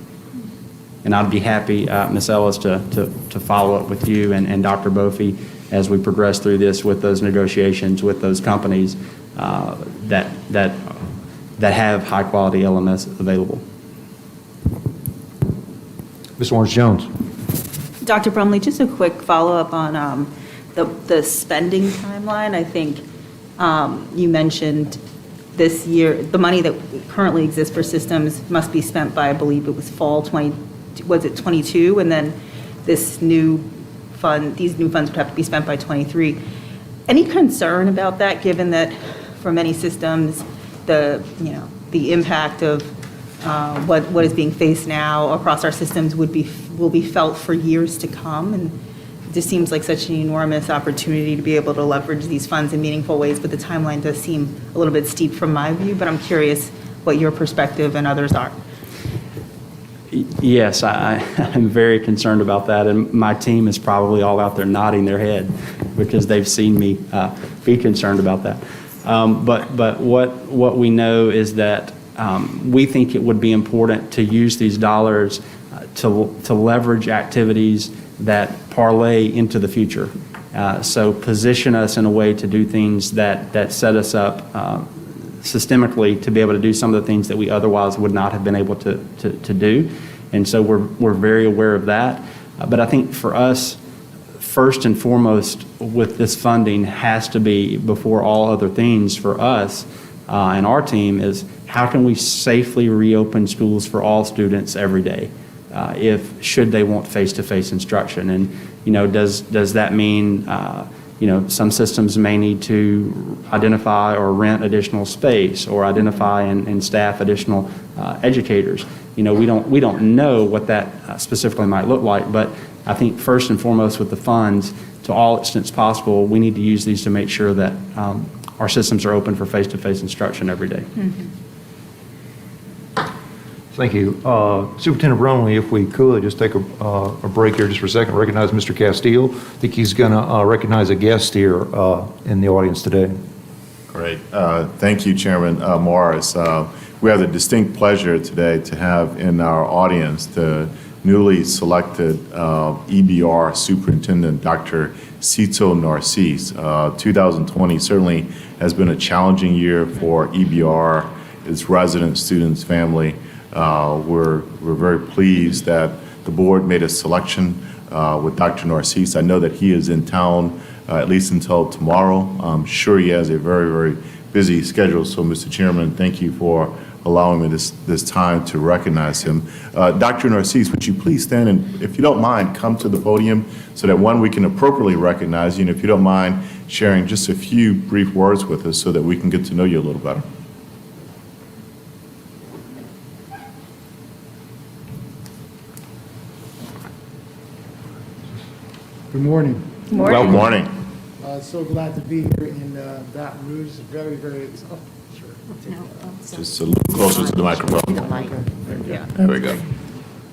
[SPEAKER 7] And I'd be happy, Ms. Ellis, to follow up with you and Dr. Bofi as we progress through this with those negotiations with those companies that have high-quality LMS available.
[SPEAKER 1] Ms. Lawrence-Jones.
[SPEAKER 11] Dr. Brumley, just a quick follow-up on the spending timeline. I think you mentioned this year, the money that currently exists for systems must be spent by, I believe it was fall 22, and then these new funds would have to be spent by 23. Any concern about that, given that for many systems, the impact of what is being faced now across our systems will be felt for years to come, and just seems like such an enormous opportunity to be able to leverage these funds in meaningful ways, but the timeline does seem a little bit steep from my view, but I'm curious what your perspective and others are.
[SPEAKER 7] Yes, I'm very concerned about that, and my team is probably all out there nodding their head because they've seen me be concerned about that. But what we know is that we think it would be important to use these dollars to leverage activities that parlay into the future. So position us in a way to do things that set us up systemically to be able to do some of the things that we otherwise would not have been able to do. And so we're very aware of that. But I think for us, first and foremost with this funding has to be, before all other things for us and our team, is how can we safely reopen schools for all students every day should they want face-to-face instruction. And, does that mean, some systems may need to identify or rent additional space or identify and staff additional educators. We don't know what that specifically might look like, but I think first and foremost with the funds, to all extents possible, we need to use these to make sure that our systems are open for face-to-face instruction every day.
[SPEAKER 1] Thank you. Superintendent Brumley, if we could, just take a break here just for a second, recognize Mr. Castile. I think he's going to recognize a guest here in the audience today.
[SPEAKER 8] Great. Thank you, Chairman Morris. We have the distinct pleasure today to have in our audience the newly selected EBR Superintendent, Dr. Cito Narcisse. 2020 certainly has been a challenging year for EBR, its residents, students, family. We're very pleased that the board made a selection with Dr. Narcisse. I know that he is in town at least until tomorrow. I'm sure he has a very, very busy schedule. So, Mr. Chairman, thank you for allowing me this time to recognize him. Dr. Narcisse, would you please stand and, if you don't mind, come to the podium so that, one, we can appropriately recognize you, and if you don't mind sharing just a few brief words with us so that we can get to know you a little better.
[SPEAKER 12] Good morning.
[SPEAKER 8] Good morning.
[SPEAKER 12] So glad to be here in Baton Rouge. Very, very, oh, sure.
[SPEAKER 8] Just a little closer to the microphone. There we go.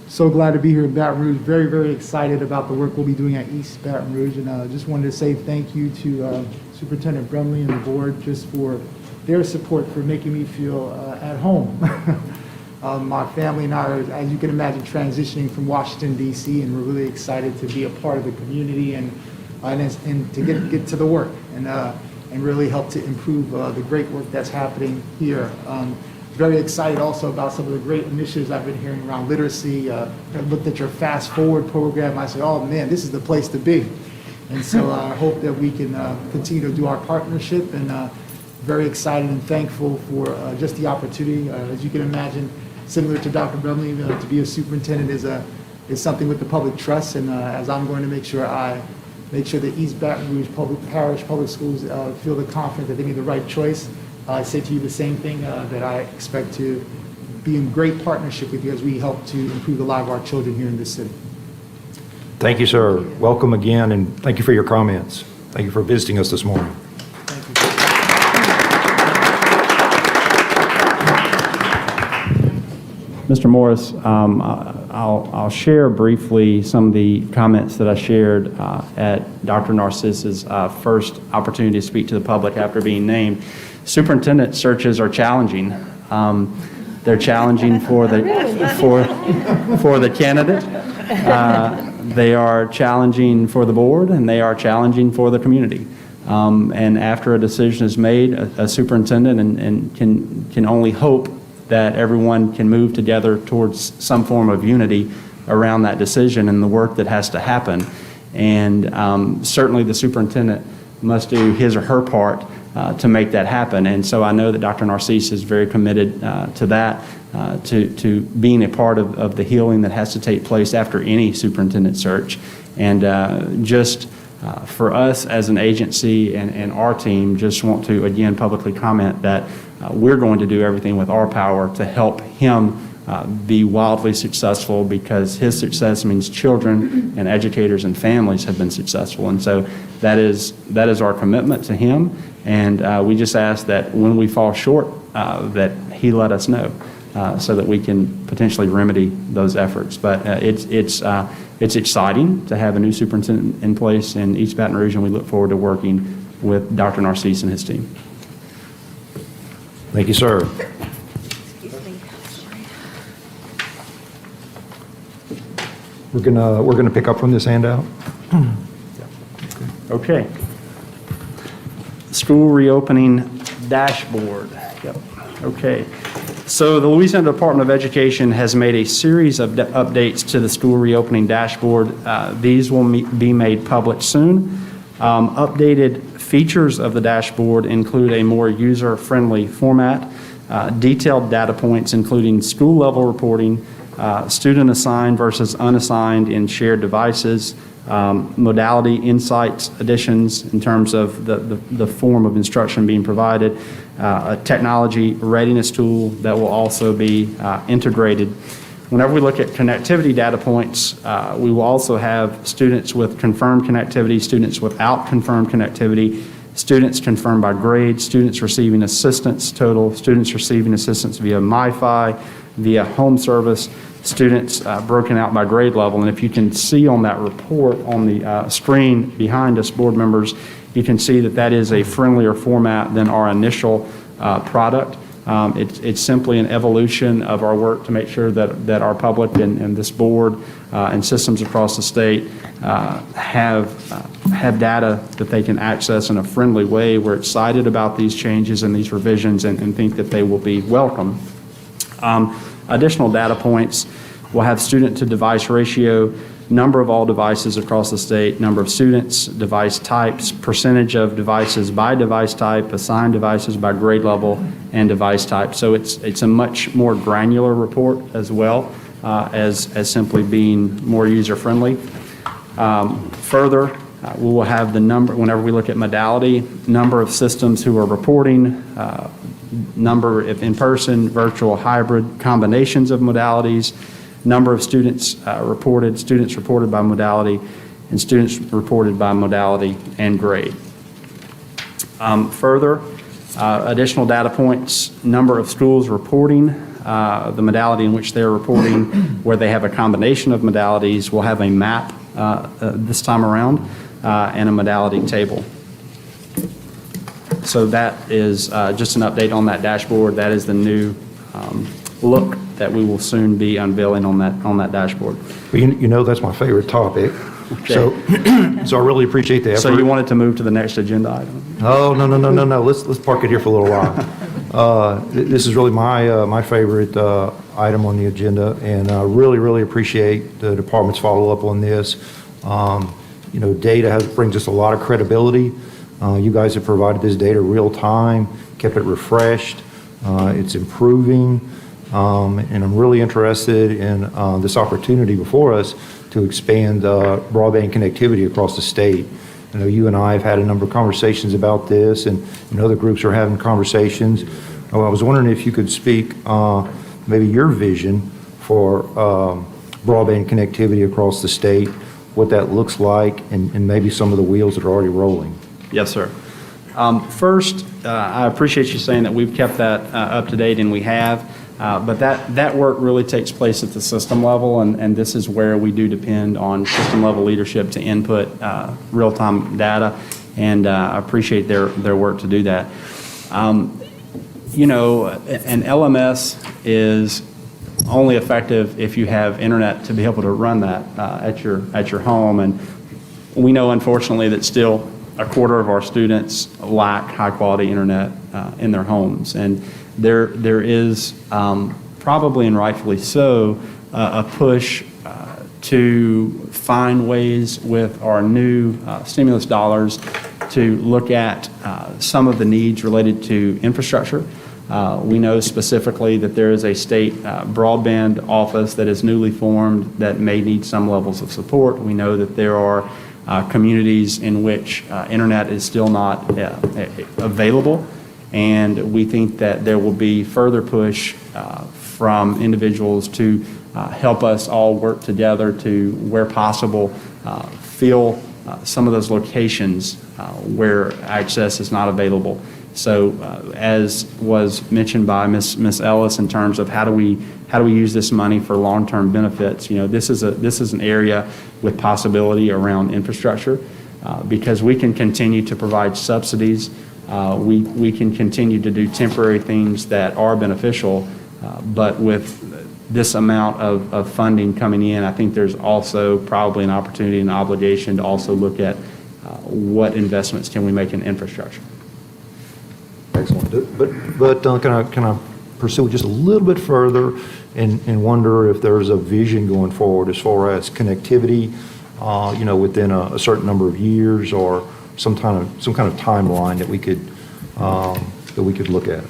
[SPEAKER 12] So glad to be here in Baton Rouge. Very, very excited about the work we'll be doing at East Baton Rouge. And just wanted to say thank you to Superintendent Brumley and the board just for their support for making me feel at home. My family and I are, as you can imagine, transitioning from Washington, D.C., and we're really excited to be a part of the community and to get to the work and really help to improve the great work that's happening here. Very excited also about some of the great initiatives I've been hearing around literacy. I looked at your Fast Forward program. I said, oh man, this is the place to be. And so I hope that we can continue to do our partnership, and very excited and thankful for just the opportunity. As you can imagine, similar to Dr. Brumley, to be a superintendent is something with the public trust, and as I'm going to make sure that East Baton Rouge Parish Public Schools feel the confidence that they made the right choice. I say to you the same thing, that I expect to be in great partnership with you as we help to improve the lives of our children here in this city.
[SPEAKER 1] Thank you, sir. Welcome again, and thank you for your comments. Thank you for visiting us this morning.
[SPEAKER 12] Thank you.
[SPEAKER 7] Mr. Morris, I'll share briefly some of the comments that I shared at Dr. Narcisse's first opportunity to speak to the public after being named. Superintendent searches are challenging. They're challenging for the candidate. They are challenging for the board, and they are challenging for the community. And after a decision is made, a superintendent and can only hope that everyone can move together towards some form of unity around that decision and the work that has to happen. And certainly the superintendent must do his or her part to make that happen. And so I know that Dr. Narcisse is very committed to that, to being a part of the healing that has to take place after any superintendent search. And just for us as an agency and our team, just want to again publicly comment that we're going to do everything with our power to help him be wildly successful, because his success means children and educators and families have been successful. And so that is our commitment to him. And we just ask that when we fall short, that he let us know, so that we can potentially remedy those efforts. But it's exciting to have a new superintendent in place in East Baton Rouge, and we look forward to working with Dr. Narcisse and his team.
[SPEAKER 1] Thank you, sir. We're gonna pick up from this handout.
[SPEAKER 7] Okay. School reopening dashboard. Yep. Okay. So the Louisiana Department of Education has made a series of updates to the school reopening dashboard. These will be made public soon. Updated features of the dashboard include a more user-friendly format, detailed data points including school-level reporting, student assigned versus unassigned in shared devices, modality insights additions in terms of the form of instruction being provided, a technology readiness tool that will also be integrated. Whenever we look at connectivity data points, we will also have students with confirmed connectivity, students without confirmed connectivity, students confirmed by grade, students receiving assistance total, students receiving assistance via MiFi, via home service, students broken out by grade level. And if you can see on that report on the screen behind us, board members, you can see that that is a friendlier format than our initial product. It's simply an evolution of our work to make sure that our public and this board and systems across the state have data that they can access in a friendly way. We're excited about these changes and these revisions and think that they will be welcome. Additional data points will have student to device ratio, number of all devices across the state, number of students, device types, percentage of devices by device type, assigned devices by grade level, and device type. So it's a much more granular report as well, as simply being more user-friendly. Further, we will have the number, whenever we look at modality, number of systems who are reporting, number of in-person, virtual, hybrid, combinations of modalities, number of students reported by modality, and students reported by modality and grade. Further, additional data points, number of schools reporting, the modality in which they're reporting, where they have a combination of modalities. We'll have a map this time around and a modality table. So that is just an update on that dashboard. That is the new look that we will soon be unveiling on that dashboard.
[SPEAKER 1] Well, you know that's my favorite topic.
[SPEAKER 7] Okay.
[SPEAKER 1] So I really appreciate the effort.
[SPEAKER 7] So you wanted to move to the next agenda item?
[SPEAKER 1] Oh, no. Let's park it here for a little while. This is really my favorite item on the agenda, and I really appreciate the department's follow-up on this. Data brings us a lot of credibility. You guys have provided this data real time, kept it refreshed. It's improving, and I'm really interested in this opportunity before us to expand broadband connectivity across the state. I know you and I have had a number of conversations about this, and other groups are having conversations. I was wondering if you could speak maybe your vision for broadband connectivity across the state, what that looks like, and maybe some of the wheels that are already rolling.
[SPEAKER 7] Yes, sir. First, I appreciate you saying that we've kept that up to date, and we have. But that work really takes place at the system level, and this is where we do depend on system level leadership to input real-time data, and I appreciate their work to do that. An LMS is only effective if you have internet to be able to run that at your home, and we know unfortunately that still a quarter of our students lack high-quality internet in their homes, and there is probably and rightfully so a push to find ways with our new stimulus dollars to look at some of the needs related to infrastructure. We know specifically that there is a state broadband office that is newly formed that may need some levels of support. We know that there are communities in which internet is still not available, And we think that there will be further push from individuals to help us all work together to, where possible, fill some of those locations where access is not available. So as was mentioned by Ms. Ellis in terms of how do we use this money for long-term benefits, this is an area with possibility around infrastructure because we can continue to provide subsidies. We can continue to do temporary things that are beneficial, but with this amount of funding coming in, I think there's also probably an opportunity and obligation to also look at what investments can we make in infrastructure.
[SPEAKER 1] Excellent. But can I pursue just a little bit further and wonder if there's a vision going forward as far as connectivity, within a certain number of years or some kind of timeline that we could look at?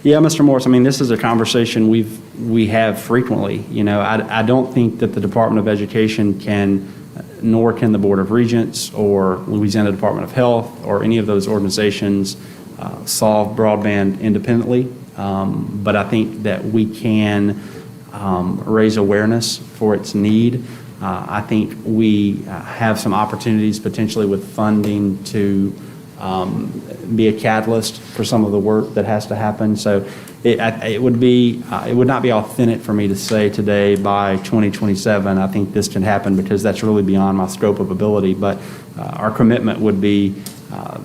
[SPEAKER 7] Yeah, Mr. Morris, I mean, this is a conversation we have frequently. I don't think that the Department of Education can, nor can the Board of Regents or Louisiana Department of Health or any of those organizations solve broadband independently. But I think that we can raise awareness for its need. I think we have some opportunities potentially with funding to be a catalyst for some of the work that has to happen. So it would not be authentic for me to say today by 2027 I think this can happen, because that's really beyond my scope of ability. But our commitment would be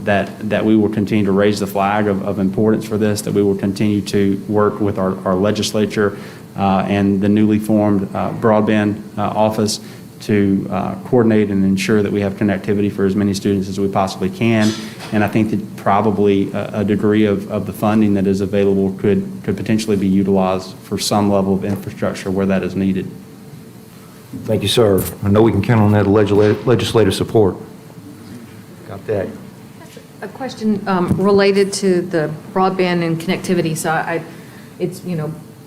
[SPEAKER 7] that we will continue to raise the flag of importance for this, that we will continue to work with our legislature and the newly formed broadband office to coordinate and ensure that we have connectivity for as many students as we possibly can. And I think that probably a degree of the funding that is available could potentially be utilized for some level of infrastructure where that is needed.
[SPEAKER 1] Thank you, sir. I know we can count on that legislative support. Got that.
[SPEAKER 3] A question related to the broadband and connectivity. So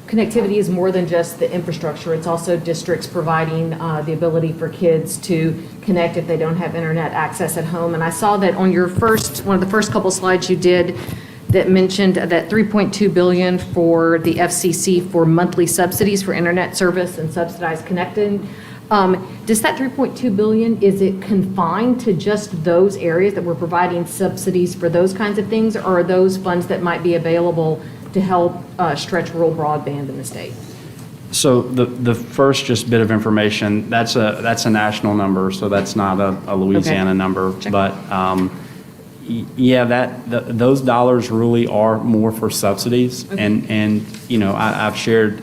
[SPEAKER 3] connectivity is more than just the infrastructure. It's also districts providing the ability for kids to connect if they don't have internet access at home. And I saw that on your one of the first couple slides you did that mentioned that $3.2 billion for the FCC for monthly subsidies for internet service and subsidized connecting. Does that $3.2 billion, is it confined to just those areas that we're providing subsidies for those kinds of things, or are those funds that might be available to help stretch rural broadband in the state?
[SPEAKER 7] So the first just bit of information, that's a national number, so that's not a Louisiana number. Check. But those dollars really are more for subsidies. Okay. And I've shared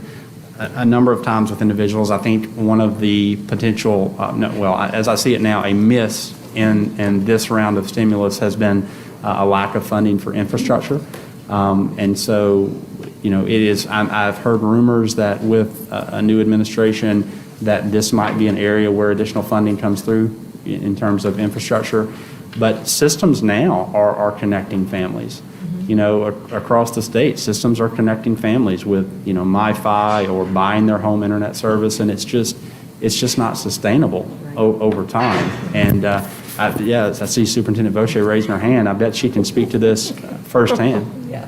[SPEAKER 7] a number of times with individuals. I think one of the potential, as I see it now, a miss in this round of stimulus has been a lack of funding for infrastructure. And so, it is, I've heard rumors that with a new administration that this might be an area where additional funding comes through in terms of infrastructure. But systems now are connecting families. Across the state, systems are connecting families with, MiFi or buying their home internet service, and it's just not sustainable over time. And I see Superintendent Vaucher raising her hand. I bet she can speak to this firsthand.
[SPEAKER 9] Yeah.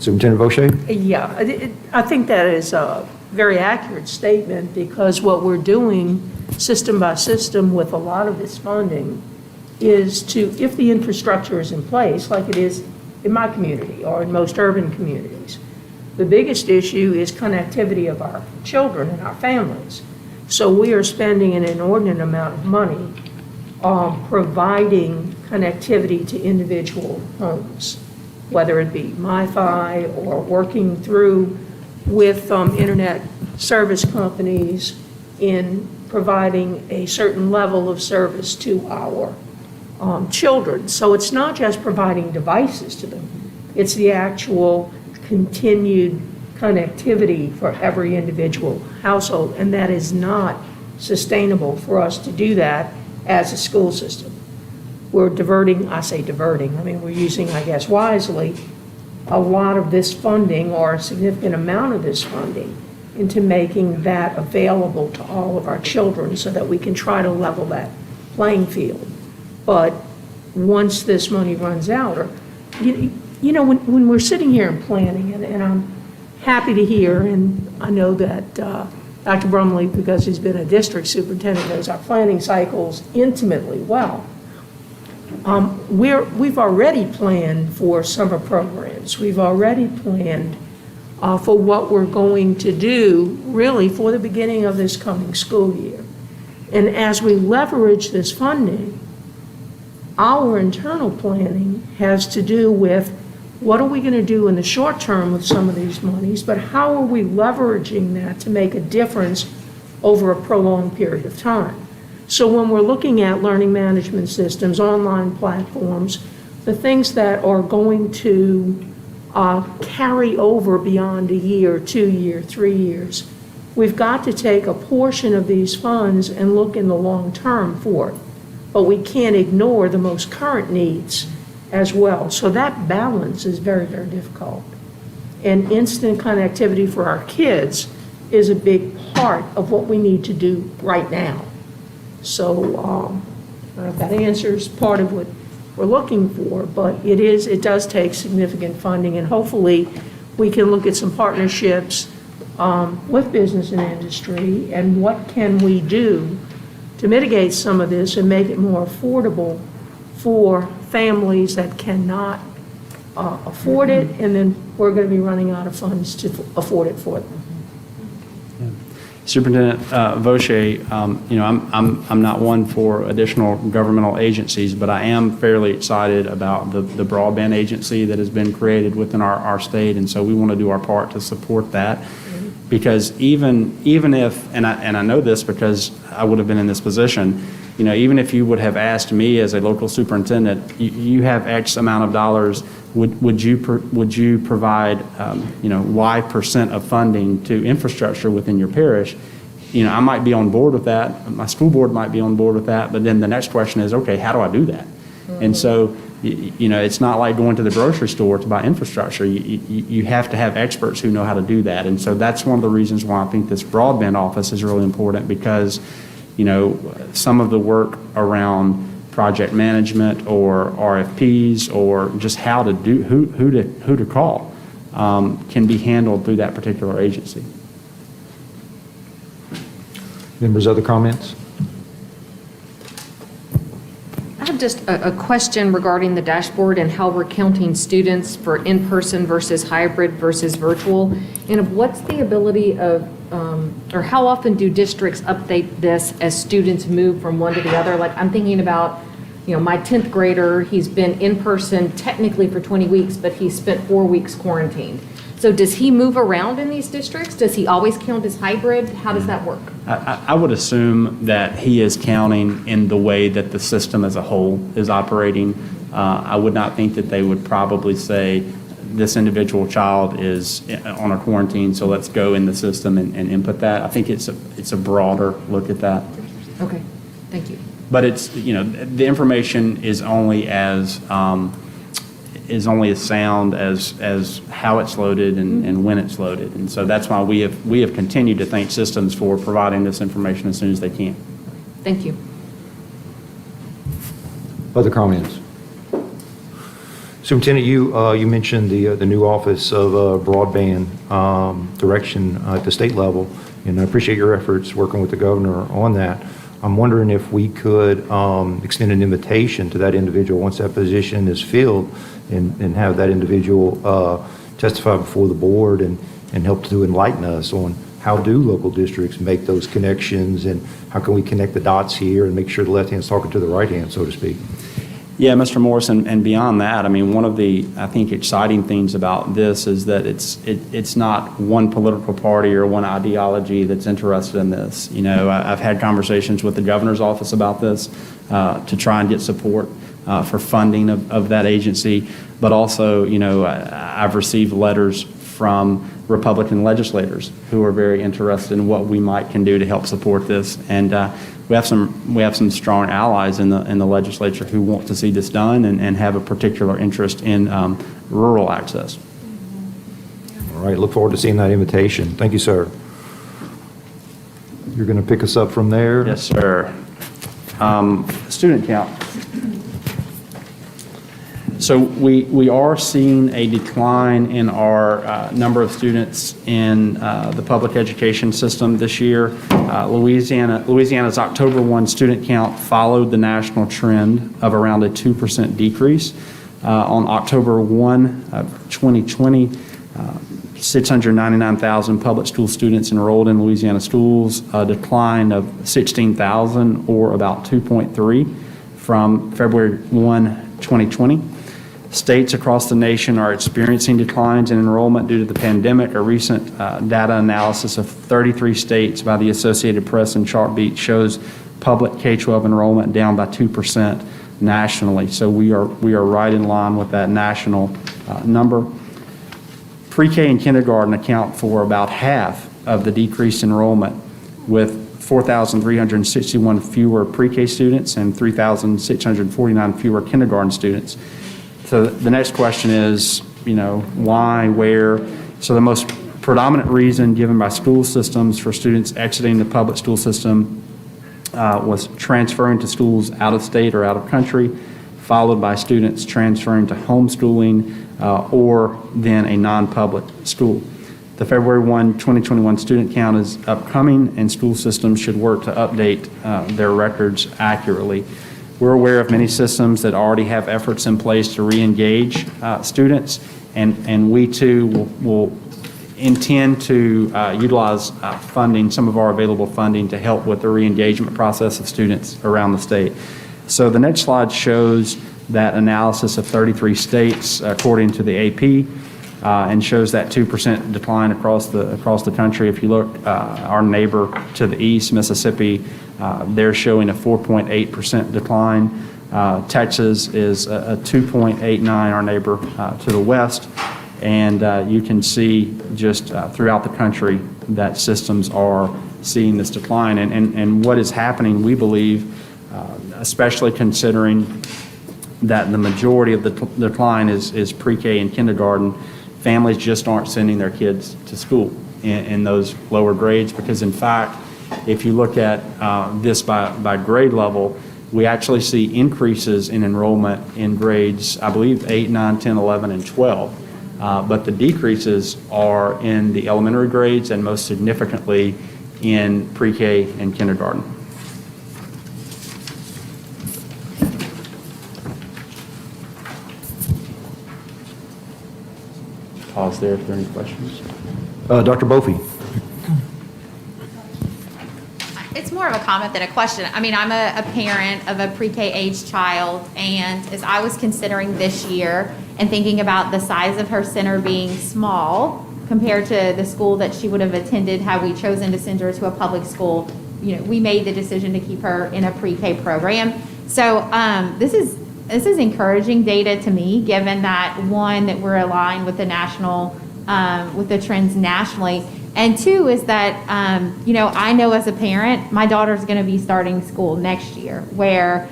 [SPEAKER 1] Superintendent Vaucher?
[SPEAKER 9] Yeah, I think that is a very accurate statement, because what we're doing system by system with a lot of this funding is to, if the infrastructure is in place, like it is in my community or in most urban communities, the biggest issue is connectivity of our children and our families. So we are spending an inordinate amount of money providing connectivity to individual homes, whether it be MiFi or working through with internet service companies in providing a certain level of service to our children. So it's not just providing devices to them, it's the actual continued connectivity for every individual household, and that is not sustainable for us to do that as a school system. We're diverting, I say diverting, I mean we're using, I guess wisely, a lot of this funding, or a significant amount of this funding, into making that available to all of our children so that we can try to level that playing field. But once this money runs out, or you know, when we're sitting here and planning, and I'm happy to hear, and I know that Dr. Brumley, because he's been a district superintendent, knows our planning cycles intimately well. We've already planned for summer programs. We've already planned for what we're going to do, really, for the beginning of this coming school year. And as we leverage this funding, our internal planning has to do with what are we going to do in the short term with some of these monies, but how are we leveraging that to make a difference over a prolonged period of time? So when we're looking at learning management systems, online platforms, the things that are going to carry over beyond a year, 2 year, 3 years, we've got to take a portion of these funds and look in the long term for it. But we can't ignore the most current needs as well. So that balance is very, very difficult. And instant connectivity for our kids is a big part of what we need to do right now. So I don't know if that answers part of what we're looking for, but it does take significant funding, and hopefully we can look at some partnerships with business and industry, and what can we do to mitigate some of this and make it more affordable for families that cannot afford it, and then we're going to be running out of funds to afford it for them.
[SPEAKER 7] Superintendent Vaucher, you know, I'm not one for additional governmental agencies, but I am fairly excited about the broadband agency that has been created within our state, and so we want to do our part to support that. Because even if, and I know this because I would have been in this position, you know, even if you would have asked me as a local superintendent, you have X amount of dollars, would you provide, you know, Y% of funding to infrastructure within your parish? You know, I might be on board with that. My school board might be on board with that. But then the next question is, okay, how do I do that? And so, you know, it's not like going to the grocery store to buy infrastructure. You have to have experts who know how to do that. And so that's one of the reasons why I think this broadband office is really important, because, you know, some of the work around project management or RFPs or just how to do, who to call can be handled through that particular agency.
[SPEAKER 1] Members, other comments?
[SPEAKER 3] I have just a question regarding the dashboard and how we're counting students for in-person versus hybrid versus virtual. And what's the ability of, or how often do districts update this as students move from one to the other? Like, I'm thinking about, you know, my 10th grader, he's been in person technically for 20 weeks, but he spent 4 weeks quarantined. So does he move around in these districts? Does he always count as hybrid? How does that work?
[SPEAKER 7] I would assume that he is counting in the way that the system as a whole is operating. I would not think that they would probably say this individual child is on a quarantine, so let's go in the system and input that. I think it's a broader look at that.
[SPEAKER 3] Okay, thank you.
[SPEAKER 7] But it's, you know, the information is only as sound as how it's loaded and when it's loaded. And so that's why we have continued to thank systems for providing this information as soon as they can.
[SPEAKER 3] Thank you.
[SPEAKER 1] Other comments? Superintendent, you mentioned the new Office of Broadband Direction at the state level, and I appreciate your efforts working with the governor on that. I'm wondering if we could extend an invitation to that individual once that position is filled, and have that individual testify before the board and help to enlighten us on how do local districts make those connections, and how can we connect the dots here and make sure the left hand's talking to the right hand, so to speak.
[SPEAKER 7] Yeah, Mr. Morrison, and beyond that, I mean, one of the, I think, exciting things about this is that it's not one political party or one ideology that's interested in this. You know, I've had conversations with the governor's office about this to try and get support for funding of that agency, but also, you know, I've received letters from Republican legislators who are very interested in what we can do to help support this, and we have some strong allies in the legislature who want to see this done and have a particular interest in rural access.
[SPEAKER 1] All right, look forward to seeing that invitation. Thank you, sir. You're going to pick us up from there?
[SPEAKER 7] Yes, sir. Student count. So we are seeing a decline in our number of students in the public education system this year. Louisiana's October 1 student count followed the national trend of around a 2% decrease. On October 1 of 2020, 699,000 public school students enrolled in Louisiana schools, a decline of 16,000 or about 2.3 from February 1, 2020. States across the nation are experiencing declines in enrollment due to the pandemic. A recent data analysis of 33 states by the Associated Press and Chartbeat shows public K-12 enrollment down by 2% nationally. So we are right in line with that national number. Pre-K and kindergarten account for about half of the decreased enrollment, with 4,361 fewer pre-K students and 3,649 fewer kindergarten students. So the next question is, why, where? So the most predominant reason given by school systems for students exiting the public school system was transferring to schools out of state or out of country, followed by students transferring to homeschooling or then a non-public school. The February 1, 2021 student count is upcoming, and school systems should work to update their records accurately. We're aware of many systems that already have efforts in place to re-engage students, and we too will intend to utilize funding, some of our available funding, to help with the re-engagement process of students around the state. So the next slide shows that analysis of 33 states according to the AP, and shows that 2% decline across the country. If you look, our neighbor to the east, Mississippi, they're showing a 4.8% decline. Texas is a 2.89, our neighbor to the west. And you can see just throughout the country that systems are seeing this decline. And what is happening, we believe, especially considering that the majority of the decline is pre-K and kindergarten, families just aren't sending their kids to school in those lower grades, because in fact, if you look at this by grade level, we actually see increases in enrollment in grades, I believe, 8, 9, 10, 11, and 12. But the decreases are in the elementary grades and most significantly in pre-K and kindergarten. Pause there if there are any questions.
[SPEAKER 1] Dr. Bophy.
[SPEAKER 2] It's more of a comment than a question. I mean, I'm a parent of a pre-K age child, and as I was considering this year and thinking about the size of her center being small compared to the school that she would have attended had we chosen to send her to a public school, we made the decision to keep her in a pre-K program. So this is encouraging data to me, given that, one, that we're aligned with the national, with the trends nationally, and two is that, I know as a parent, my daughter's going to be starting school next year, where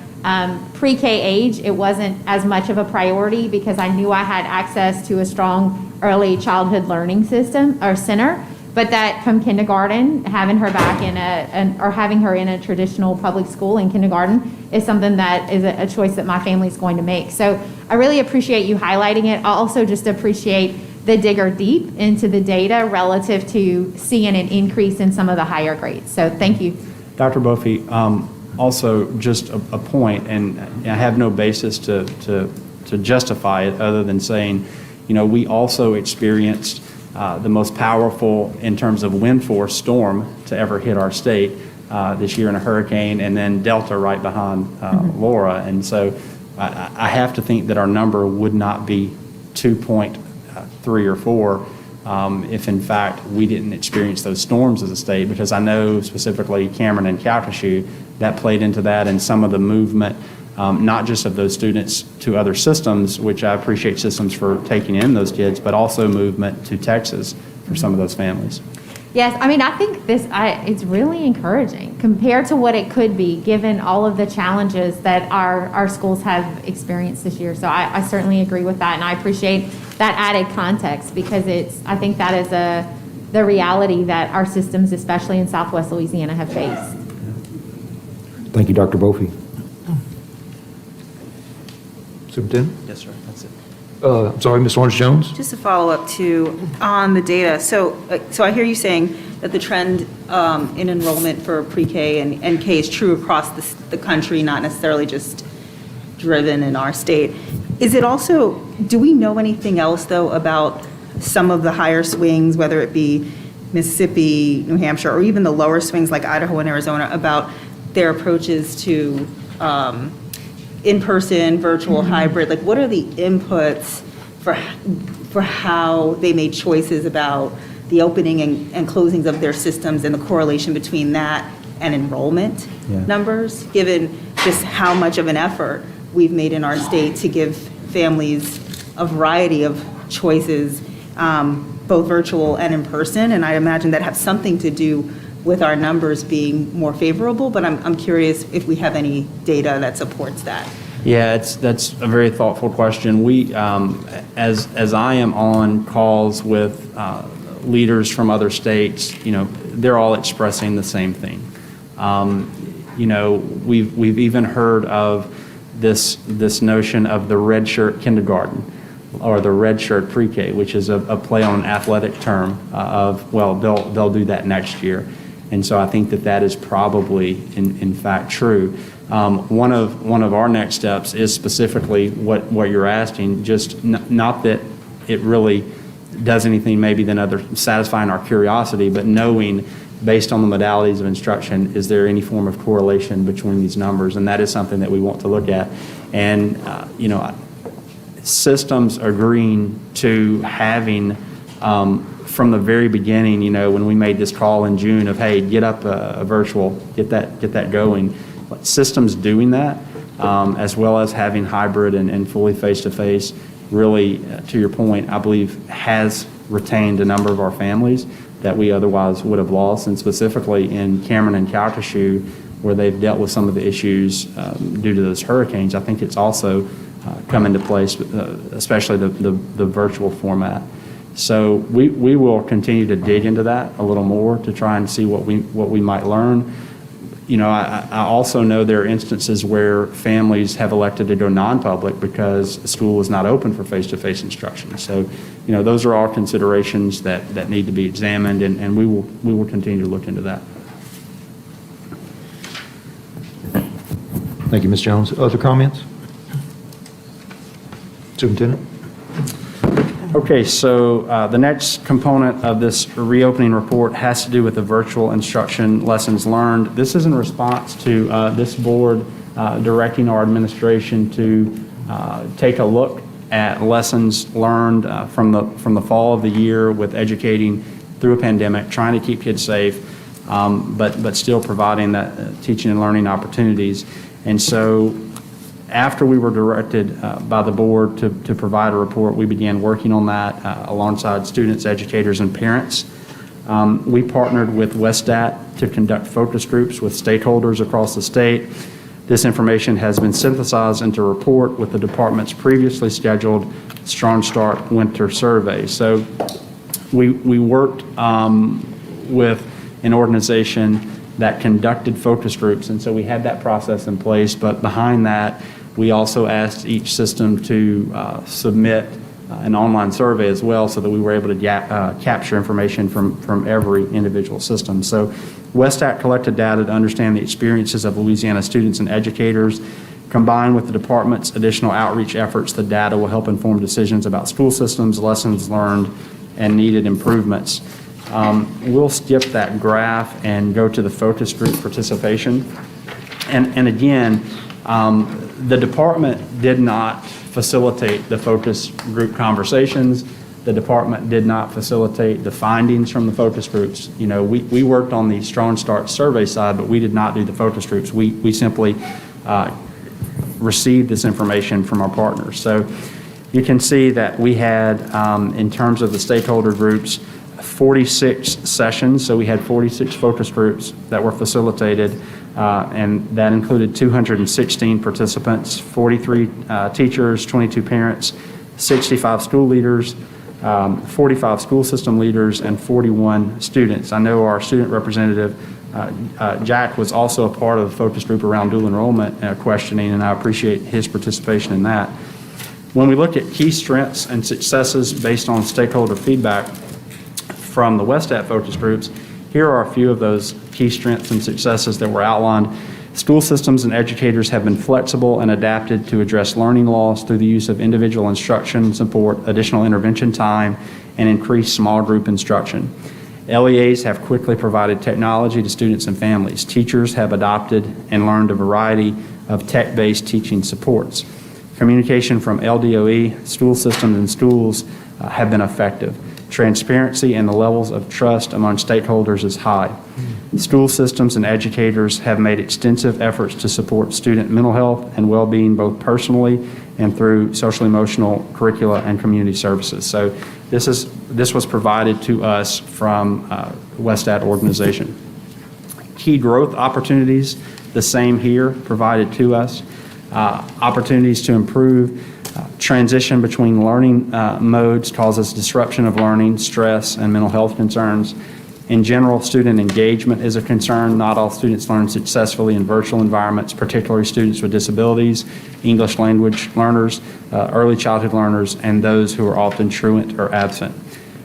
[SPEAKER 2] pre-K age, it wasn't as much of a priority because I knew I had access to a strong early childhood learning system or center, but that come kindergarten, having her back in or having her in a traditional public school in kindergarten is something that is a choice that my family's going to make. So I really appreciate you highlighting it. I also just appreciate the digger deep into the data relative to seeing an increase in some of the higher grades. So thank you.
[SPEAKER 7] Dr. Bophy, also just a point, and I have no basis to justify it other than saying, we also experienced the most powerful in terms of wind force storm to ever hit our state this year in a hurricane, and then Delta right behind Laura. And so I have to think that our number would not be 2.3 or 4 if in fact we didn't experience those storms as a state, because I know specifically Cameron and Calcasieu, that played into that, and some of the movement, not just of those students to other systems, which I appreciate systems for taking in those kids, but also movement to Texas for some of those families.
[SPEAKER 2] Yes, I mean, I think it's really encouraging compared to what it could be, given all of the challenges that our schools have experienced this year. So I certainly agree with that, and I appreciate that added context, because I think that is the reality that our systems, especially in Southwest Louisiana, have faced.
[SPEAKER 1] Thank you, Dr. Bophy. Superintendent?
[SPEAKER 7] Yes, sir, that's it.
[SPEAKER 1] I'm sorry, Ms. Lawrence Jones?
[SPEAKER 11] Just a follow-up to, on the data. So I hear you saying that the trend in enrollment for pre-K and K is true across the country, not necessarily just driven in our state. Is it also, do we know anything else, though, about some of the higher swings, whether it be Mississippi, New Hampshire, or even the lower swings like Idaho and Arizona, about their approaches to in-person, virtual, hybrid? Like, what are the inputs for how they made choices about the opening and closings of their systems and the correlation between that and enrollment numbers, given just how much of an effort we've made in our state to give families a variety of choices, both virtual and in person? And I imagine that has something to do with our numbers being more favorable, but I'm curious if we have any data that supports that.
[SPEAKER 7] Yeah, that's a very thoughtful question. We, as I am on calls with leaders from other states, they're all expressing the same thing. We've even heard of this notion of the red shirt kindergarten or the red shirt pre-K, which is a play on an athletic term of, well, they'll do that next year. And so I think that is probably in fact true. One of our next steps is specifically what you're asking, just not that it really does anything maybe than satisfying our curiosity, but knowing based on the modalities of instruction, is there any form of correlation between these numbers? And that is something that we want to look at. And, systems agreeing to having, from the very beginning, when we made this call in June of, hey, get up a virtual, get that going. Systems doing that, as well as having hybrid and fully face-to-face, really, to your point, I believe has retained a number of our families that we otherwise would have lost, and specifically in Cameron and Calcasieu, where they've dealt with some of the issues due to those hurricanes. I think it's also come into place, especially the virtual format. So we will continue to dig into that a little more to try and see what we might learn. I also know there are instances where families have elected to go non-public because school is not open for face-to-face instruction. So, those are all considerations that need to be examined, and we will continue to look into that.
[SPEAKER 1] Thank you, Ms. Jones. Other comments? Superintendent?
[SPEAKER 7] Okay, so the next component of this reopening report has to do with the virtual instruction lessons learned. This is in response to this board directing our administration to take a look at lessons learned from the fall of the year with educating through a pandemic, trying to keep kids safe, but still providing that teaching and learning opportunities. And so after we were directed by the board to provide a report, we began working on that alongside students, educators, and parents. We partnered with WestStat to conduct focus groups with stakeholders across the state. This information has been synthesized into a report with the department's previously scheduled Strong Start winter survey. So we worked with an organization that conducted focus groups, and so we had that process in place, but behind that, we also asked each system to submit an online survey as well, so that we were able to capture information from every individual system. So WestStat collected data to understand the experiences of Louisiana students and educators. Combined with the department's additional outreach efforts, the data will help inform decisions about school systems, lessons learned, and needed improvements. We'll skip that graph and go to the focus group participation. And again, the department did not facilitate the focus group conversations. The department did not facilitate the findings from the focus groups. We worked on the Strong Start survey side, but we did not do the focus groups. We simply received this information from our partners. So you can see that we had, in terms of the stakeholder groups, 46 sessions. So we had 46 focus groups that were facilitated, and that included 216 participants, 43 teachers, 22 parents, 65 school leaders, 45 school system leaders, and 41 students. I know our student representative, Jack, was also a part of the focus group around dual enrollment questioning, and I appreciate his participation in that. When we look at key strengths and successes based on stakeholder feedback from the WESTAT focus groups, here are a few of those key strengths and successes that were outlined. School systems and educators have been flexible and adapted to address learning loss through the use of individual instruction support, additional intervention time, and increased small group instruction. LEAs have quickly provided technology to students and families. Teachers have adopted and learned a variety of tech-based teaching supports. Communication from LDOE, school systems, and schools have been effective. Transparency and the levels of trust among stakeholders is high. School systems and educators have made extensive efforts to support student mental health and well-being both personally and through social emotional curricula and community services. So this was provided to us from WESTAT organization. Key growth opportunities, the same here, provided to us. Opportunities to improve. Transition between learning modes causes disruption of learning, stress, and mental health concerns. In general, student engagement is a concern. Not all students learn successfully in virtual environments, particularly students with disabilities, English language learners, early childhood learners, and those who are often truant or absent.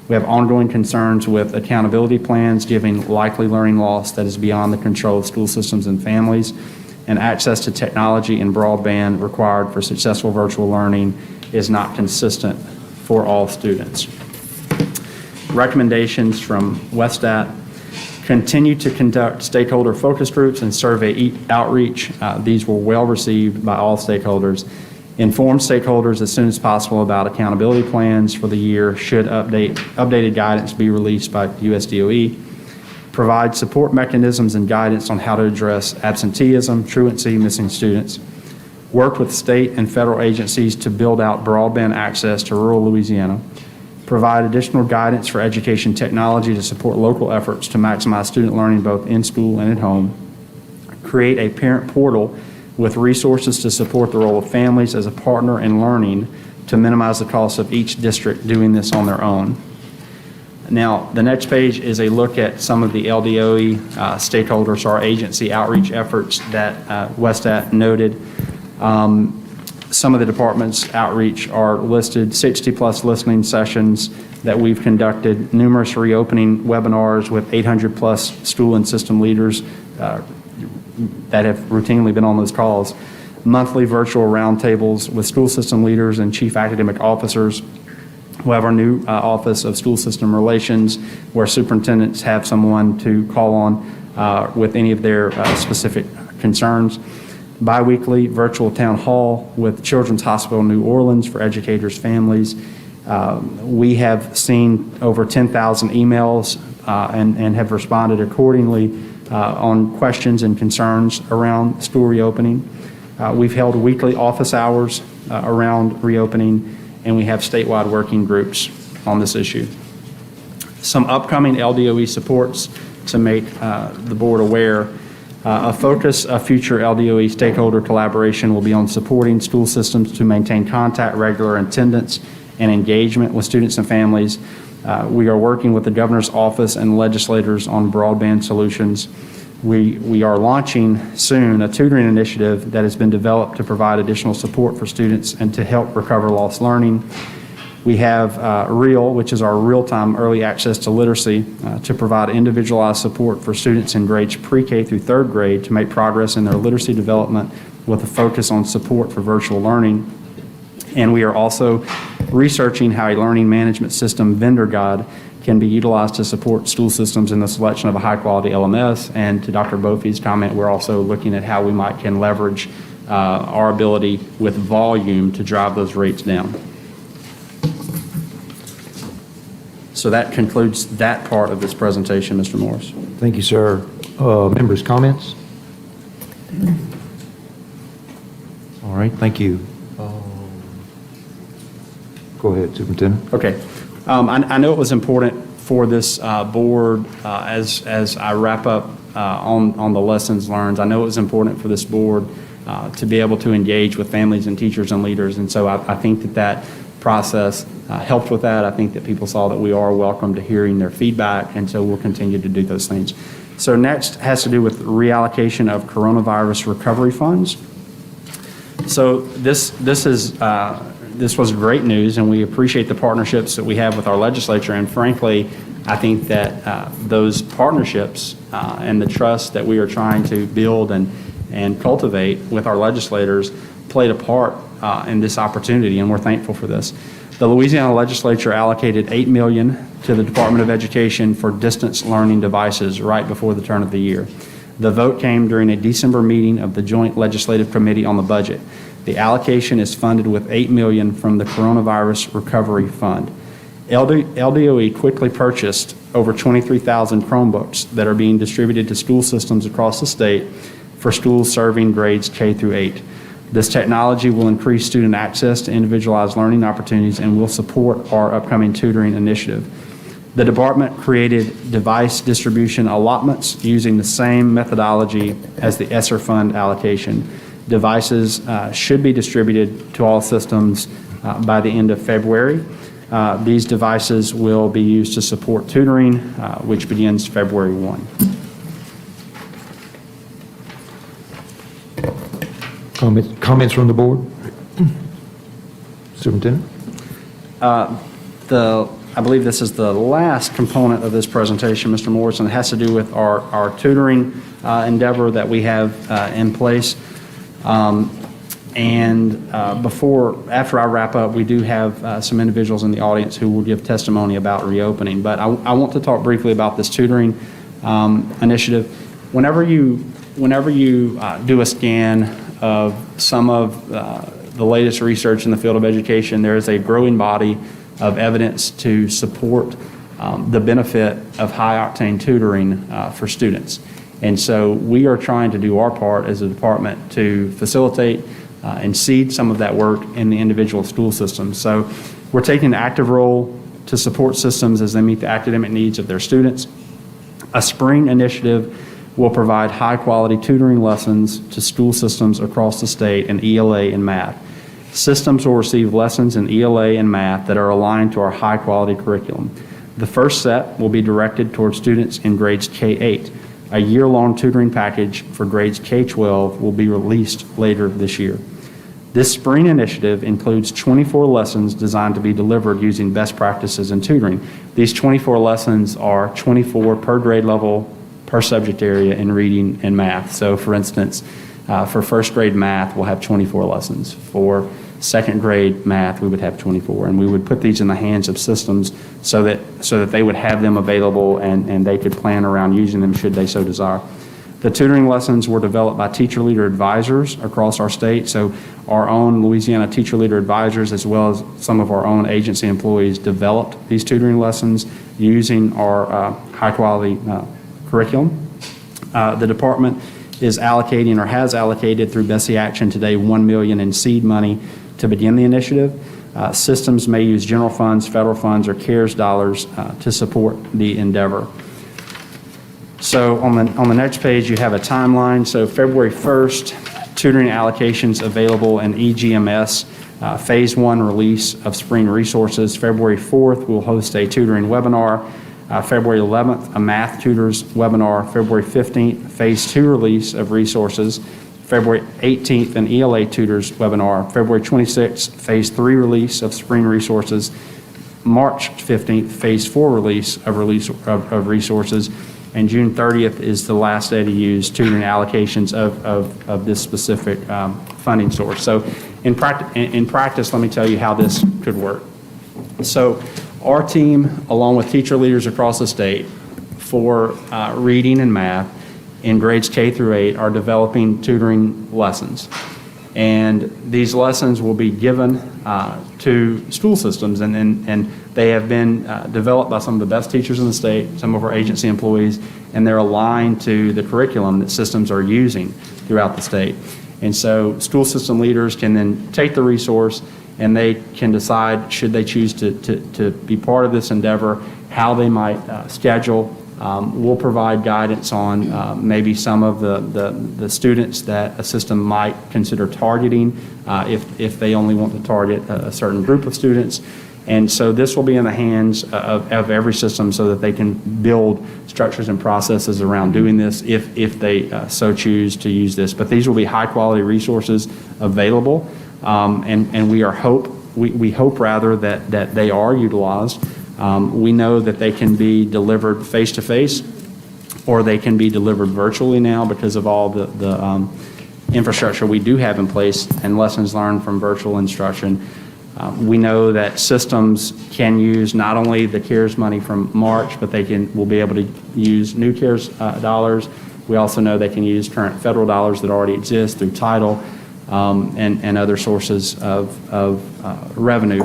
[SPEAKER 7] We have ongoing concerns with accountability plans, giving likely learning loss that is beyond the control of school systems and families, and access to technology and broadband required for successful virtual learning is not consistent for all students. Recommendations from WESTAT: continue to conduct stakeholder focus groups and survey outreach. These were well received by all stakeholders. Inform stakeholders as soon as possible about accountability plans for the year should updated guidance be released by USDOE. Provide support mechanisms and guidance on how to address absenteeism, truancy, missing students. Work with state and federal agencies to build out broadband access to rural Louisiana. Provide additional guidance for education technology to support local efforts to maximize student learning both in school and at home. Create a parent portal with resources to support the role of families as a partner in learning to minimize the cost of each district doing this on their own. Now, the next page is a look at some of the LDOE stakeholders, our agency outreach efforts that WESTAT noted. Some of the department's outreach are listed, 60-plus listening sessions that we've conducted, numerous reopening webinars with 800-plus school and system leaders that have routinely been on those calls, monthly virtual roundtables with school system leaders and chief academic officers. We have our new Office of School System Relations, where superintendents have someone to call on with any of their specific concerns. Biweekly virtual town hall with Children's Hospital New Orleans for educators' families. We have seen over 10,000 emails and have responded accordingly on questions and concerns around school reopening. We've held weekly office hours around reopening, and we have statewide working groups on this issue. Some upcoming LDOE supports to make the board aware. A focus of future LDOE stakeholder collaboration will be on supporting school systems to maintain contact, regular attendance, and engagement with students and families. We are working with the governor's office and legislators on broadband solutions. We are launching soon a tutoring initiative that has been developed to provide additional support for students and to help recover lost learning. We have REAL, which is our real-time early access to literacy, to provide individualized support for students in grades pre-K through third grade to make progress in their literacy development with a focus on support for virtual learning. And we are also researching how a learning management system vendor guide can be utilized to support school systems in the selection of a high-quality LMS. And to Dr. Bophy's comment, we're also looking at how we can leverage our ability with volume to drive those rates down. So that concludes that part of this presentation, Mr. Morris.
[SPEAKER 1] Thank you, sir. Members' comments? All right, thank you. Go ahead, Superintendent.
[SPEAKER 7] Okay. I know it was important for this board, as I wrap up on the lessons learned, I know it was important for this board to be able to engage with families and teachers and leaders. And so I think that process helped with that. I think that people saw that we are welcome to hearing their feedback, and so we'll continue to do those things. So next has to do with reallocation of coronavirus recovery funds. So this is this was great news, and we appreciate the partnerships that we have with our legislature. And frankly, I think that those partnerships and the trust that we are trying to build and cultivate with our legislators played a part in this opportunity, and we're thankful for this. The Louisiana legislature allocated $8 million to the Department of Education for distance learning devices right before the turn of the year. The vote came during a December meeting of the Joint Legislative Committee on the Budget. The allocation is funded with $8 million from the Coronavirus Recovery Fund. LDOE quickly purchased over 23,000 Chromebooks that are being distributed to school systems across the state for schools serving grades K through 8. This technology will increase student access to individualized learning opportunities and will support our upcoming tutoring initiative. The department created device distribution allotments using the same methodology as the ESSER fund allocation. Devices should be distributed to all systems by the end of February. These devices will be used to support tutoring, which begins February 1.
[SPEAKER 1] Comments from the board? Superintendent?
[SPEAKER 7] I believe this is the last component of this presentation, Mr. Morrison. It has to do with our tutoring endeavor that we have in place. After I wrap up, we do have some individuals in the audience who will give testimony about reopening. But I want to talk briefly about this tutoring initiative. Whenever you do a scan of some of the latest research in the field of education, there is a growing body of evidence to support the benefit of high-octane tutoring for students. And so we are trying to do our part as a department to facilitate and seed some of that work in the individual school systems. So we're taking an active role to support systems as they meet the academic needs of their students. A spring initiative will provide high-quality tutoring lessons to school systems across the state in ELA and math. Systems will receive lessons in ELA and math that are aligned to our high-quality curriculum. The first set will be directed toward students in grades K-8. A year-long tutoring package for grades K-12 will be released later this year. This spring initiative includes 24 lessons designed to be delivered using best practices in tutoring. These 24 lessons are 24 per grade level, per subject area in reading and math. So for instance, for first grade math, we'll have 24 lessons. For second grade math, we would have 24. And we would put these in the hands of systems so that they would have them available and they could plan around using them should they so desire. The tutoring lessons were developed by teacher leader advisors across our state. So our own Louisiana teacher leader advisors, as well as some of our own agency employees, developed these tutoring lessons using our high quality curriculum. The department is allocating or has allocated through BESE action today $1 million in seed money to begin the initiative. Systems may use general funds, federal funds, or CARES dollars to support the endeavor. So on the next page, you have a timeline. So February 1st, tutoring allocations available in EGMS, Phase 1 release of spring resources. February 4th, we'll host a tutoring webinar. February 11th, a math tutors webinar. February 15th, Phase 2 release of resources. February 18th, an ELA tutors webinar. February 26th, Phase 3 release of spring resources. March 15th, Phase 4 release of resources. And June 30th is the last day to use tutoring allocations of this specific funding source. So in practice, let me tell you how this could work. So our team, along with teacher leaders across the state for reading and math in grades K through 8, are developing tutoring lessons. And these lessons will be given to school systems, and they have been developed by some of the best teachers in the state, some of our agency employees, and they're aligned to the curriculum that systems are using throughout the state. And so school system leaders can then take the resource and they can decide, should they choose to be part of this endeavor, how they might schedule. We'll provide guidance on maybe some of the students that a system might consider targeting if they only want to target a certain group of students. And so this will be in the hands of every system so that they can build structures and processes around doing this if they so choose to use this. But these will be high quality resources available. And we are we hope rather that they are utilized. We know that they can be delivered face-to-face, or they can be delivered virtually now because of all the infrastructure we do have in place and lessons learned from virtual instruction. We know that systems can use not only the CARES money from March, but will be able to use new CARES dollars. We also know they can use current federal dollars that already exist through Title and other sources of revenue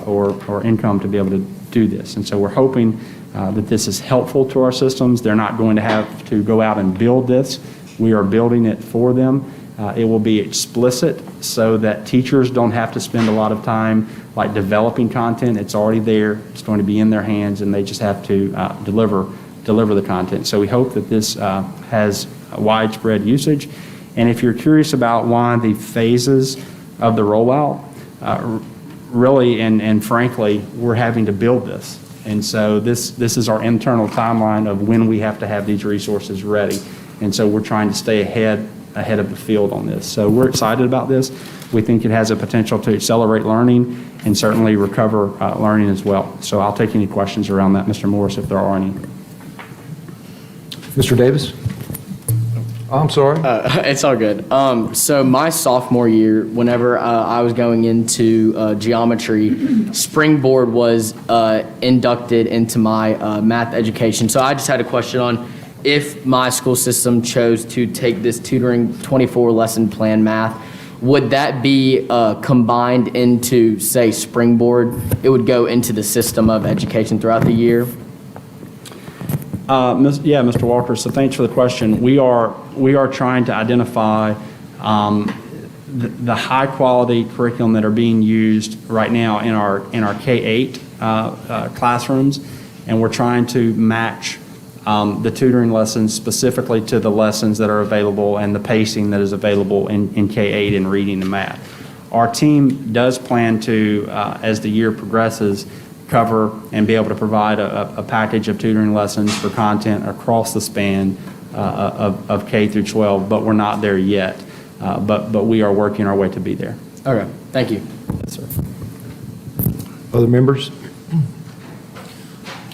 [SPEAKER 7] or income to be able to do this. And so we're hoping that this is helpful to our systems. They're not going to have to go out and build this. We are building it for them. It will be explicit so that teachers don't have to spend a lot of time like developing content. It's already there. It's going to be in their hands, and they just have to deliver the content. So we hope that this has widespread usage. And if you're curious about why the phases of the rollout, really and frankly, we're having to build this. And so this is our internal timeline of when we have to have these resources ready. And so we're trying to stay ahead of the field on this. So we're excited about this. We think it has a potential to accelerate learning and certainly recover learning as well. So I'll take any questions around that, Mr. Morris, if there are any.
[SPEAKER 1] Mr. Davis? Oh, I'm sorry.
[SPEAKER 13] It's all good. So my sophomore year, whenever I was going into geometry, Springboard was inducted into my math education. So I just had a question on if my school system chose to take this tutoring 24 lesson plan math, would that be combined into, say, Springboard? It would go into the system of education throughout the year?
[SPEAKER 7] Yeah, Mr. Walker, so thanks for the question. We are trying to identify the high-quality curriculum that are being used right now in our K-8 classrooms, and we're trying to match the tutoring lessons specifically to the lessons that are available and the pacing that is available in K-8 in reading and math. Our team does plan to, as the year progresses, cover and be able to provide a package of tutoring lessons for content across the span of K through 12, but we're not there yet. But we are working our way to be there.
[SPEAKER 13] Okay, thank you.
[SPEAKER 7] Yes, sir.
[SPEAKER 1] Other members?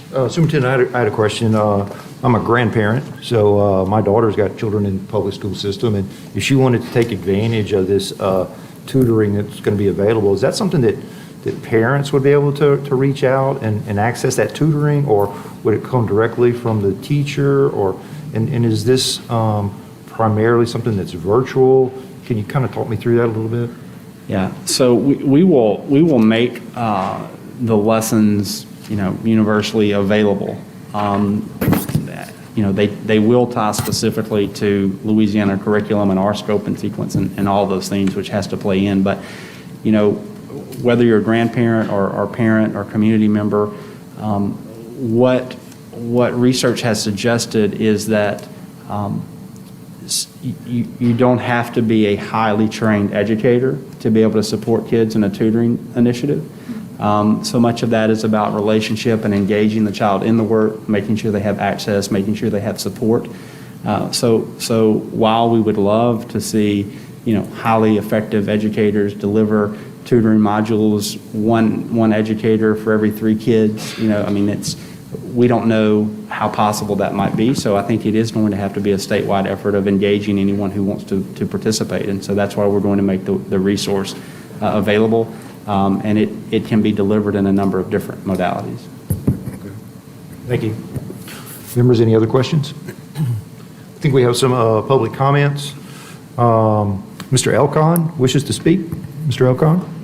[SPEAKER 1] Superintendent, I had a question. I'm a grandparent, so my daughter's got children in the public school system, and if she wanted to take advantage of this tutoring that's going to be available, is that something that parents would be able to reach out and access that tutoring, or would it come directly from the teacher, and is this primarily something that's virtual? Can you kind of talk me through that a little bit?
[SPEAKER 7] Yeah, so we will make the lessons, universally available. They will tie specifically to Louisiana curriculum and our scope and sequence and all those things, which has to play in. But, whether you're a grandparent or parent or community member, what research has suggested is that you don't have to be a highly trained educator to be able to support kids in a tutoring initiative. So much of that is about relationship and engaging the child in the work, making sure they have access, making sure they have support. So while we would love to see, highly effective educators deliver tutoring modules, one educator for every 3 kids, we don't know how possible that might be. So I think it is going to have to be a statewide effort of engaging anyone who wants to participate. And so that's why we're going to make the resource available. And it can be delivered in a number of different modalities.
[SPEAKER 1] Thank you. Members, any other questions? I think we have some public comments. Mr. Elcon wishes to speak. Mr. Elcon?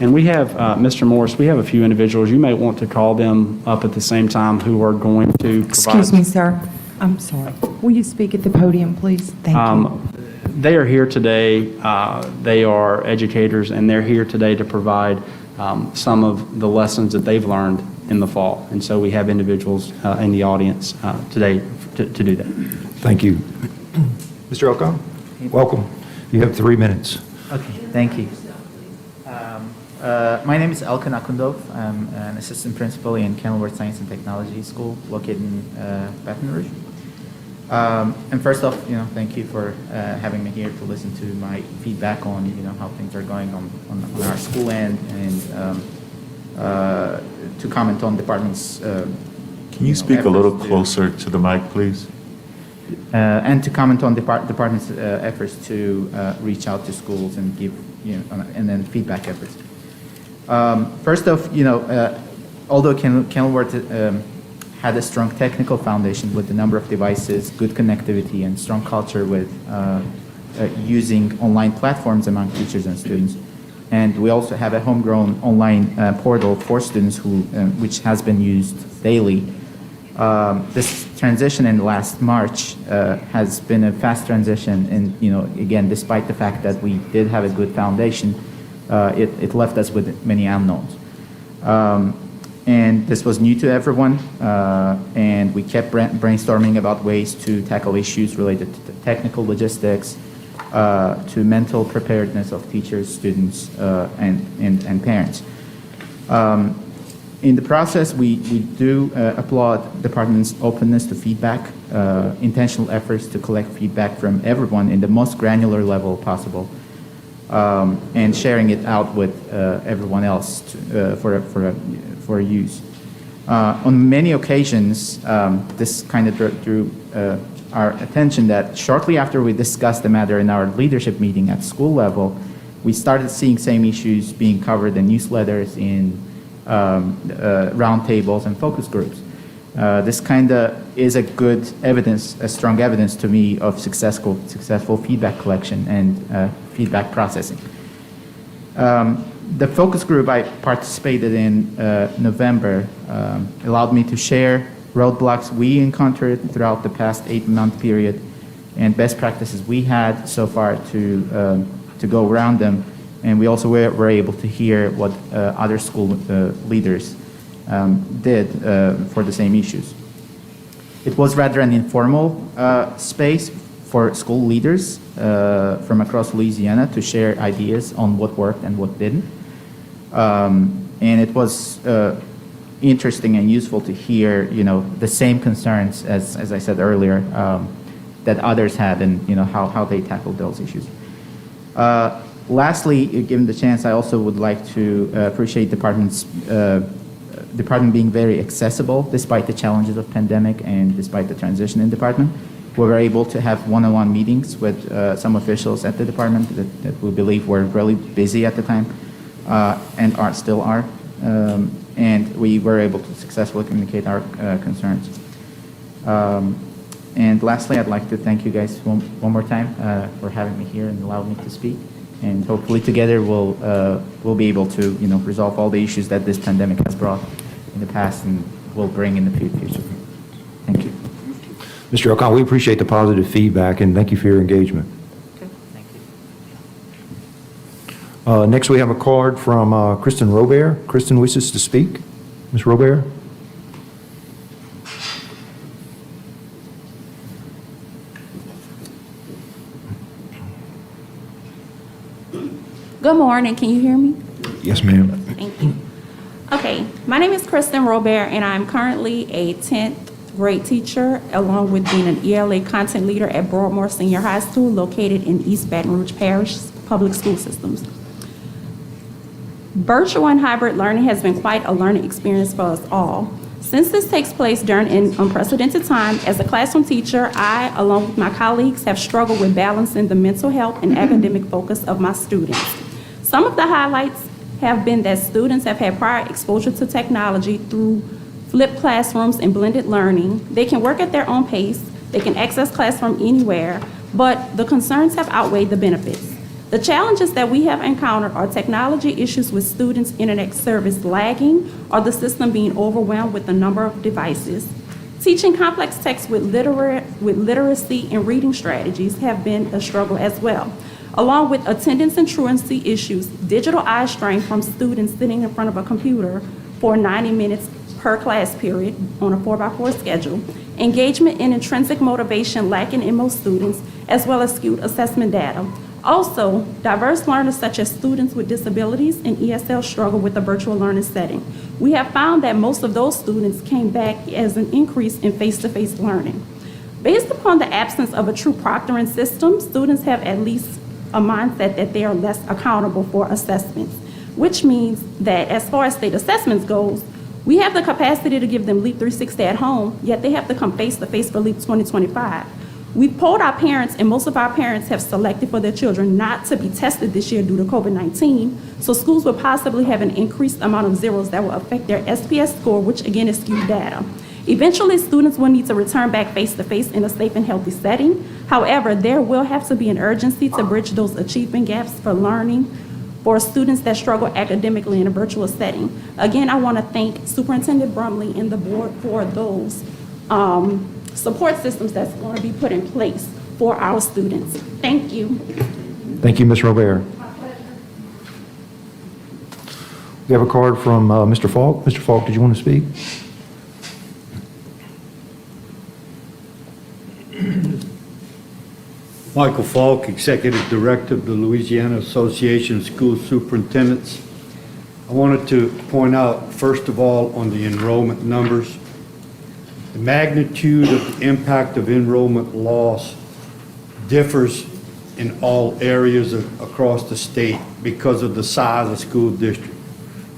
[SPEAKER 7] And we have, Mr. Morris, we have a few individuals, you may want to call them up at the same time, who are going to provide.
[SPEAKER 6] Excuse me, sir. I'm sorry. Will you speak at the podium, please? Thank you.
[SPEAKER 7] They are here today. They are educators, and they're here today to provide some of the lessons that they've learned in the fall. And so we have individuals in the audience today to do that.
[SPEAKER 1] Thank you. Mr. Elcon, welcome. You have 3 minutes.
[SPEAKER 14] Okay, thank you. My name is Elkan Akundov. I'm an assistant principal in Kenilworth Science and Technology School located in Baton Rouge. And first off, thank you for having me here to listen to my feedback on, how things are going on our school end, and to comment on departments.
[SPEAKER 8] Can you speak a little closer to the mic, please?
[SPEAKER 14] And to comment on department's efforts to reach out to schools and give, and then feedback efforts. First off, although Kenilworth had a strong technical foundation with the number of devices, good connectivity, and strong culture with using online platforms among teachers and students. And we also have a homegrown online portal for students which has been used daily. This transition in last March has been a fast transition, and again, despite the fact that we did have a good foundation, it left us with many unknowns. And this was new to everyone, and we kept brainstorming about ways to tackle issues related to technical logistics, to mental preparedness of teachers, students, and parents. In the process, we do applaud department's openness to feedback, intentional efforts to collect feedback from everyone in the most granular level possible, and sharing it out with everyone else for use. On many occasions, this kind of drew our attention that shortly after we discussed the matter in our leadership meeting at school level, we started seeing same issues being covered in newsletters, in roundtables and focus groups. This kind of is a good evidence, a strong evidence to me of successful feedback collection and feedback processing. The focus group I participated in November allowed me to share roadblocks we encountered throughout the past 8-month period and best practices we had so far to go around them. And we also were able to hear what other school leaders did for the same issues. It was rather an informal space for school leaders from across Louisiana to share ideas on what worked and what didn't. And it was interesting and useful to hear, the same concerns as I said earlier, that others had, and how they tackled those issues. Lastly, given the chance, I also would like to appreciate department being very accessible despite the challenges of pandemic and despite the transition in department. We were able to have one-on-one meetings with some officials at the department that we believe were really busy at the time and still are. And we were able to successfully communicate our concerns. And lastly, I'd like to thank you guys one more time for having me here and allowing me to speak. And hopefully together we'll be able to resolve all the issues that this pandemic has brought in the past and will bring in the future. Thank you.
[SPEAKER 1] Mr. O'Connell, we appreciate the positive feedback, and thank you for your engagement.
[SPEAKER 14] Okay. Thank you.
[SPEAKER 1] Next, we have a card from Kristen Robert. Kristen wishes to speak. Ms. Robert?
[SPEAKER 15] Good morning. Can you hear me?
[SPEAKER 1] Yes, ma'am.
[SPEAKER 15] Thank you. Okay, my name is Kristen Robert, and I'm currently a 10th grade teacher, along with being an ELA content leader at Broadmoor Senior High School, located in East Baton Rouge Parish Public School Systems. Virtual and hybrid learning has been quite a learning experience for us all. Since this takes place during an unprecedented time, as a classroom teacher, I, along with my colleagues, have struggled with balancing the mental health and academic focus of my students. Some of the highlights have been that students have had prior exposure to technology through flipped classrooms and blended learning. They can work at their own pace, they can access class from anywhere, but the concerns have outweighed the benefits. The challenges that we have encountered are technology issues with students' internet service lagging or the system being overwhelmed with the number of devices. Teaching complex text with literacy and reading strategies have been a struggle as well, along with attendance and truancy issues, digital eye strain from students sitting in front of a computer for 90 minutes per class period on a 4x4 schedule, engagement and intrinsic motivation lacking in most students, as well as skewed assessment data. Also, diverse learners such as students with disabilities and ESL struggle with the virtual learning setting. We have found that most of those students came back as an increase in face-to-face learning. Based upon the absence of a true proctoring system, students have at least a mindset that they are less accountable for assessments, which means that as far as state assessments goes, we have the capacity to give them LEAP 360 at home, yet they have to come face-to-face for LEAP 2025. We've polled our parents, and most of our parents have selected for their children not to be tested this year due to COVID-19, so schools will possibly have an increased amount of zeros that will affect their SPS score, which again is skewed data. Eventually, students will need to return back face-to-face in a safe and healthy setting. However, there will have to be an urgency to bridge those achievement gaps for learning for students that struggle academically in a virtual setting. Again, I want to thank Superintendent Brumley and the board for those support systems that's going to be put in place for our students. Thank you.
[SPEAKER 1] Thank you, Ms. Robert. We have a card from Mr. Falk. Mr. Falk, did you want to speak?
[SPEAKER 16] Michael Falk, Executive Director of the Louisiana Association of School Superintendents. I wanted to point out, first of all, on the enrollment numbers, the magnitude of the impact of enrollment loss differs in all areas across the state because of the size of school district.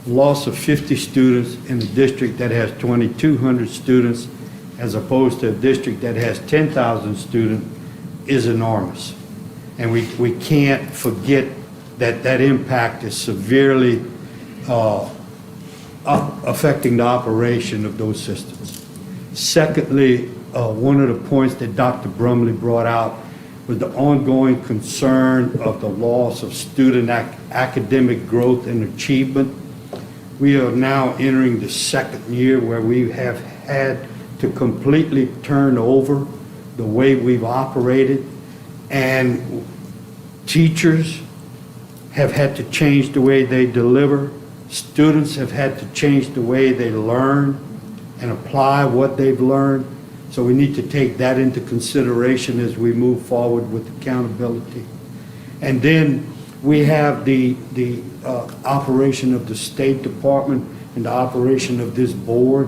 [SPEAKER 16] The loss of 50 students in a district that has 2,200 students as opposed to a district that has 10,000 students is enormous. And we can't forget that that impact is severely affecting the operation of those systems. Secondly, one of the points that Dr. Brumley brought out was the ongoing concern of the loss of student academic growth and achievement. We are now entering the second year where we have had to completely turn over the way we've operated, and teachers have had to change the way they deliver. Students have had to change the way they learn and apply what they've learned. So we need to take that into consideration as we move forward with accountability. And then we have the operation of the State Department and the operation of this board,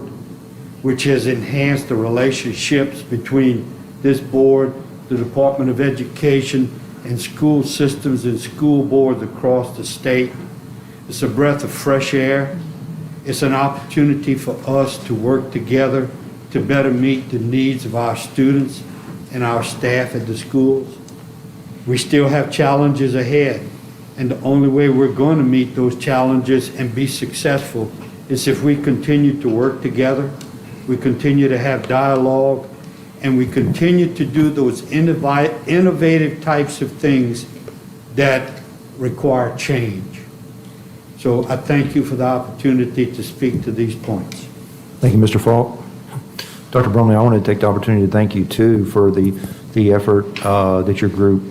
[SPEAKER 16] which has enhanced the relationships between this board, the Department of Education, and school systems and school boards across the state. It's a breath of fresh air. It's an opportunity for us to work together to better meet the needs of our students and our staff at the schools. We still have challenges ahead, and the only way we're going to meet those challenges and be successful is if we continue to work together, we continue to have dialogue, and we continue to do those innovative types of things that require change. So I thank you for the opportunity to speak to these points.
[SPEAKER 1] Thank you, Mr. Falk. Dr. Brumley, I want to take the opportunity to thank you, too, for the effort that your group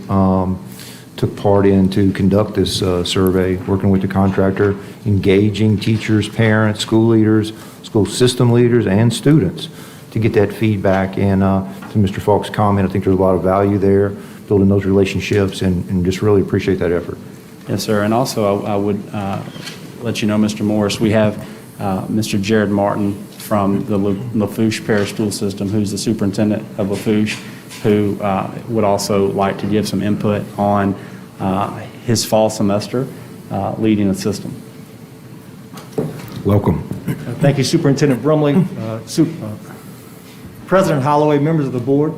[SPEAKER 1] took part in to conduct this survey, working with the contractor, engaging teachers, parents, school leaders, school system leaders, and students to get that feedback. And to Mr. Falk's comment, I think there's a lot of value there, building those relationships, and just really appreciate that effort.
[SPEAKER 7] Yes, sir. And also, I would let you know, Mr. Morris, we have Mr. Jared Martin from the Lafourche Parish School System, who's the superintendent of Lafourche, who would also like to give some input on his fall semester leading the system.
[SPEAKER 1] Welcome.
[SPEAKER 17] Thank you, Superintendent Brumley, President Holloway, members of the board.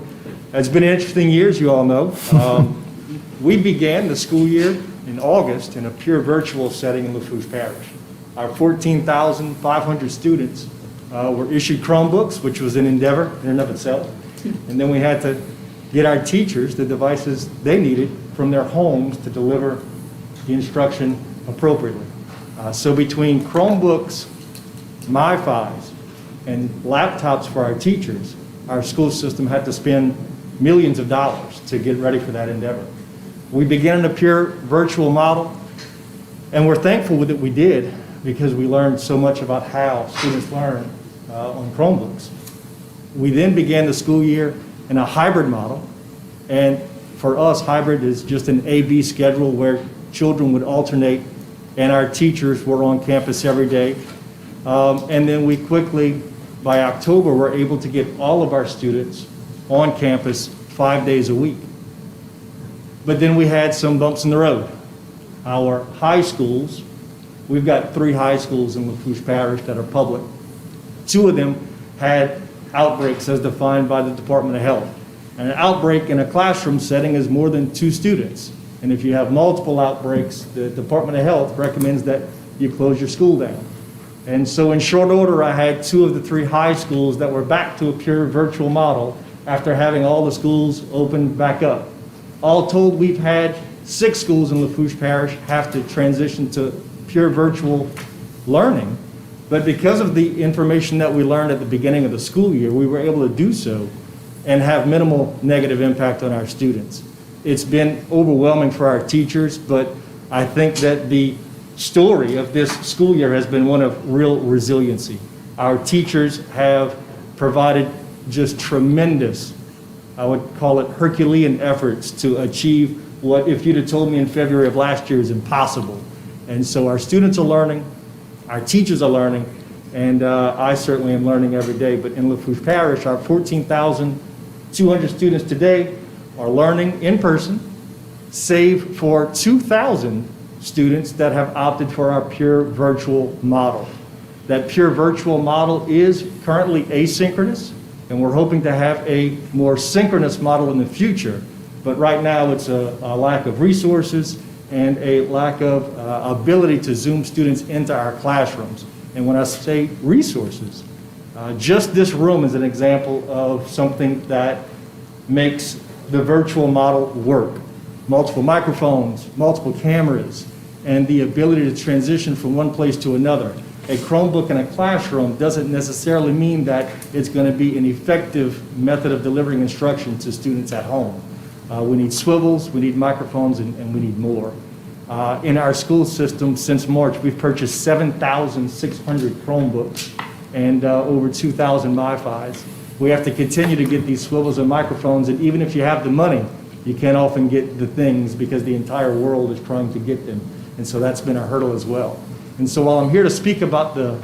[SPEAKER 17] It's been an interesting year, as you all know. We began the school year in August in a pure virtual setting in Lafourche Parish. Our 14,500 students were issued Chromebooks, which was an endeavor in and of itself. And then we had to get our teachers the devices they needed from their homes to deliver the instruction appropriately. So between Chromebooks, MiFis, and laptops for our teachers, our school system had to spend millions of dollars to get ready for that endeavor. We began in a pure virtual model, and we're thankful that we did because we learned so much about how students learn on Chromebooks. We then began the school year in a hybrid model, and for us, hybrid is just an A-B schedule where children would alternate and our teachers were on campus every day. And then we quickly, by October, were able to get all of our students on campus 5 days a week. But then we had some bumps in the road. Our high schools, we've got 3 high schools in Lafourche Parish that are public. 2 of them had outbreaks as defined by the Department of Health. And an outbreak in a classroom setting is more than 2 students. And if you have multiple outbreaks, the Department of Health recommends that you close your school down. And so in short order, I had 2 of the 3 high schools that were back to a pure virtual model after having all the schools open back up. All told, we've had 6 schools in Lafourche Parish have to transition to pure virtual learning. But because of the information that we learned at the beginning of the school year, we were able to do so and have minimal negative impact on our students. It's been overwhelming for our teachers, but I think that the story of this school year has been one of real resiliency. Our teachers have provided just tremendous, I would call it Herculean efforts to achieve what, if you'd have told me in February of last year, is impossible. And so our students are learning, our teachers are learning, and I certainly am learning every day. But in Lafourche Parish, our 14,200 students today are learning in person, save for 2,000 students that have opted for our pure virtual model. That pure virtual model is currently asynchronous, and we're hoping to have a more synchronous model in the future. But right now, it's a lack of resources and a lack of ability to Zoom students into our classrooms. And when I say resources, just this room is an example of something that makes the virtual model work. Multiple microphones, multiple cameras, and the ability to transition from one place to another. A Chromebook in a classroom doesn't necessarily mean that it's going to be an effective method of delivering instruction to students at home. We need swivels, we need microphones, and we need more. In our school system, since March, we've purchased 7,600 Chromebooks and over 2,000 MiFis. We have to continue to get these swivels and microphones, and even if you have the money, you can't often get the things because the entire world is trying to get them. And so that's been a hurdle as well. And so while I'm here to speak about the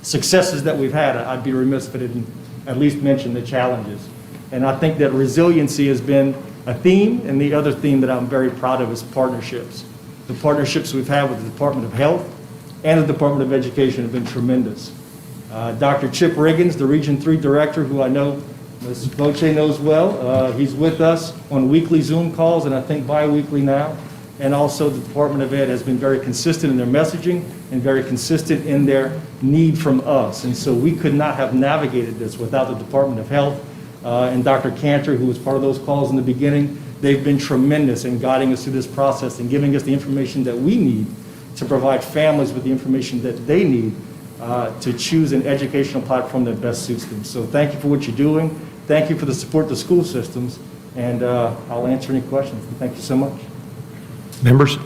[SPEAKER 17] successes that we've had, I'd be remiss if I didn't at least mention the challenges. And I think that resiliency has been a theme, and the other theme that I'm very proud of is partnerships. The partnerships we've had with the Department of Health and the Department of Education have been tremendous. Dr. Chip Riggins, the Region 3 Director, who I know Ms. Boche knows well, he's with us on weekly Zoom calls, and I think bi-weekly now. And also the Department of Ed has been very consistent in their messaging and very consistent in their need from us. And so we could not have navigated this without the Department of Health and Dr. Cantor, who was part of those calls in the beginning. They've been tremendous in guiding us through this process and giving us the information that we need to provide families with the information that they need to choose an educational platform that best suits them. So thank you for what you're doing. Thank you for the support of the school systems. And I'll answer any questions. Thank you so much.
[SPEAKER 1] Members?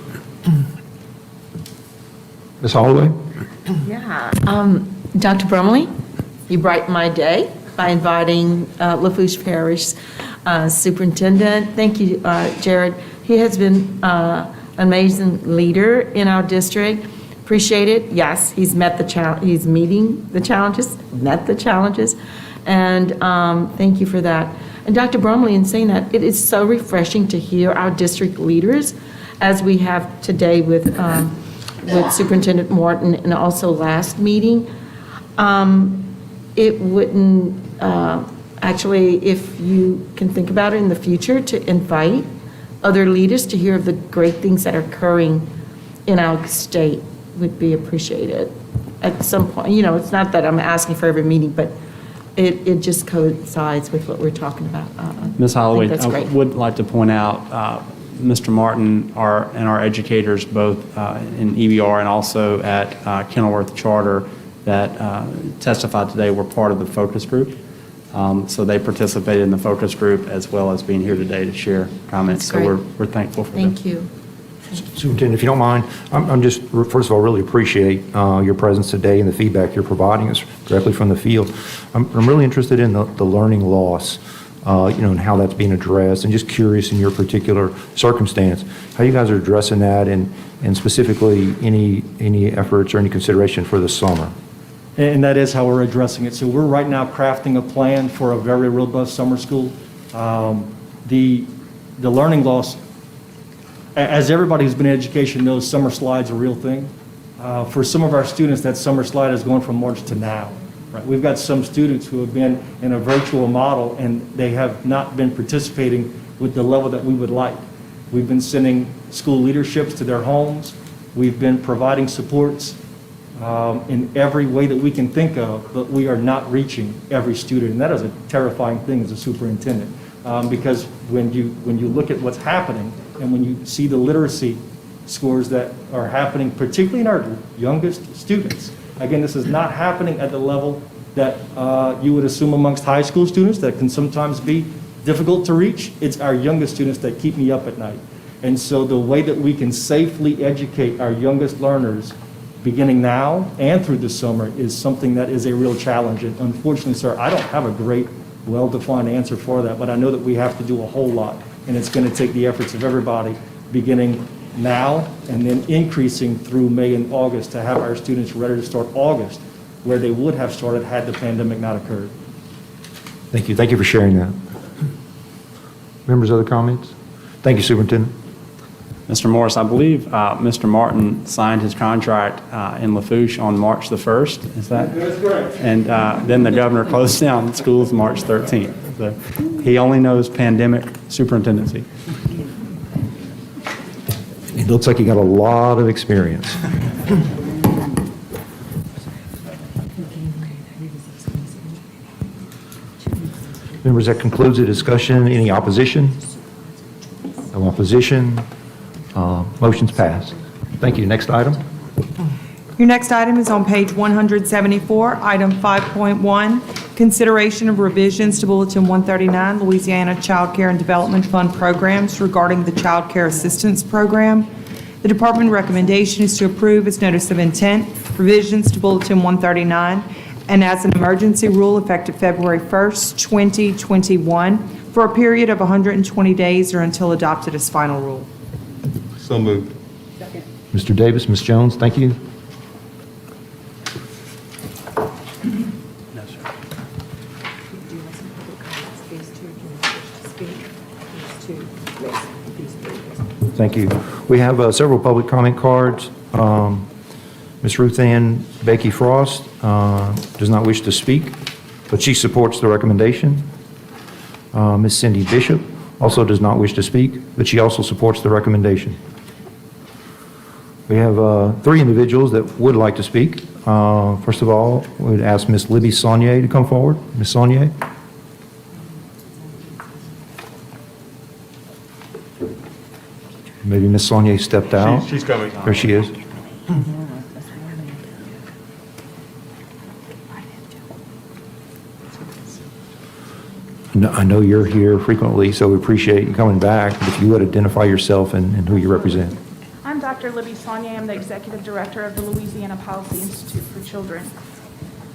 [SPEAKER 1] Ms. Holloway?
[SPEAKER 18] Yeah. Dr. Brumley, you brighten my day by inviting Lafourche Parish Superintendent. Thank you, Jared. He has been an amazing leader in our district. Appreciate it. Yes, he's met the challenge. He's meeting the challenges, met the challenges, and thank you for that. And Dr. Brumley, in saying that, it is so refreshing to hear our district leaders, as we have today with Superintendent Morton and also last meeting. It wouldn't, actually, if you can think about it in the future, to invite other leaders to hear of the great things that are occurring in our state would be appreciated at some point. You know, it's not that I'm asking for every meeting, but it just coincides with what we're talking about.
[SPEAKER 7] Ms. Holloway,
[SPEAKER 18] that's
[SPEAKER 7] I
[SPEAKER 18] great.
[SPEAKER 7] would like to point out, Mr. Martin and our educators, both in EBR and also at Kenilworth Charter, that testified today were part of the focus group. So they participated in the focus group as well as being here today to share comments.
[SPEAKER 18] That's
[SPEAKER 7] So
[SPEAKER 18] great.
[SPEAKER 7] we're thankful for that.
[SPEAKER 18] Thank you.
[SPEAKER 1] Superintendent, if you don't mind, I'm just, first of all, really appreciate your presence today and the feedback you're providing us directly from the field. I'm really interested in the learning loss, and how that's being addressed, and just curious in your particular circumstance, how you guys are addressing that, and specifically any efforts or any consideration for the summer.
[SPEAKER 17] And that is how we're addressing it. So we're right now crafting a plan for a very robust summer school. The learning loss, as everybody who's been in education knows, summer slide's a real thing. For some of our students, that summer slide is going from March to now. Right? We've got some students who have been in a virtual model and they have not been participating with the level that we would like. We've been sending school leaderships to their homes. We've been providing supports in every way that we can think of, but we are not reaching every student. And that is a terrifying thing as a superintendent, because when you look at what's happening and when you see the literacy scores that are happening, particularly in our youngest students, again, this is not happening at the level that you would assume amongst high school students that can sometimes be difficult to reach. It's our youngest students that keep me up at night. And so the way that we can safely educate our youngest learners beginning now and through the summer is something that is a real challenge. And unfortunately, sir, I don't have a great, well-defined answer for that, but I know that we have to do a whole lot. And it's going to take the efforts of everybody beginning now and then increasing through May and August to have our students ready to start August where they would have started had the pandemic not occurred.
[SPEAKER 1] Thank you. Thank you for sharing that. Members, other comments? Thank you, Superintendent.
[SPEAKER 7] Mr. Morris, I believe Mr. Martin signed his contract in Lafourche on March the 1st, is that?
[SPEAKER 17] That's correct.
[SPEAKER 7] And then the governor closed down schools March 13th. So he only knows pandemic superintendency.
[SPEAKER 1] It looks like you got a lot of experience. Members, that concludes the discussion. Any opposition? No opposition. Motion's passed. Thank you. Next item.
[SPEAKER 6] Your next item is on page 174, item 5.1, consideration of revisions to Bulletin 139, Louisiana Child Care and Development Fund programs regarding the Child Care Assistance Program. The department recommendation is to approve as notice of intent revisions to Bulletin 139 and as an emergency rule effective February 1st, 2021 for a period of 120 days or until adopted as final rule.
[SPEAKER 16] So moved.
[SPEAKER 1] Mr. Davis, Ms. Jones, thank you. Thank you. We have several public comment cards. Ms. Ruth Ann Becky Frost does not wish to speak, but she supports the recommendation. Ms. Cindy Bishop also does not wish to speak, but she also supports the recommendation. We have three individuals that would like to speak. First of all, we would ask Ms. Libby Saunier to come forward. Ms. Saunier? Maybe Ms. Saunier stepped out.
[SPEAKER 16] She's coming.
[SPEAKER 1] There she is. I know you're here frequently, so we appreciate you coming back. But if you would identify yourself and who you represent.
[SPEAKER 19] I'm Dr. Libby Saunier. I'm the Executive Director of the Louisiana Policy Institute for Children.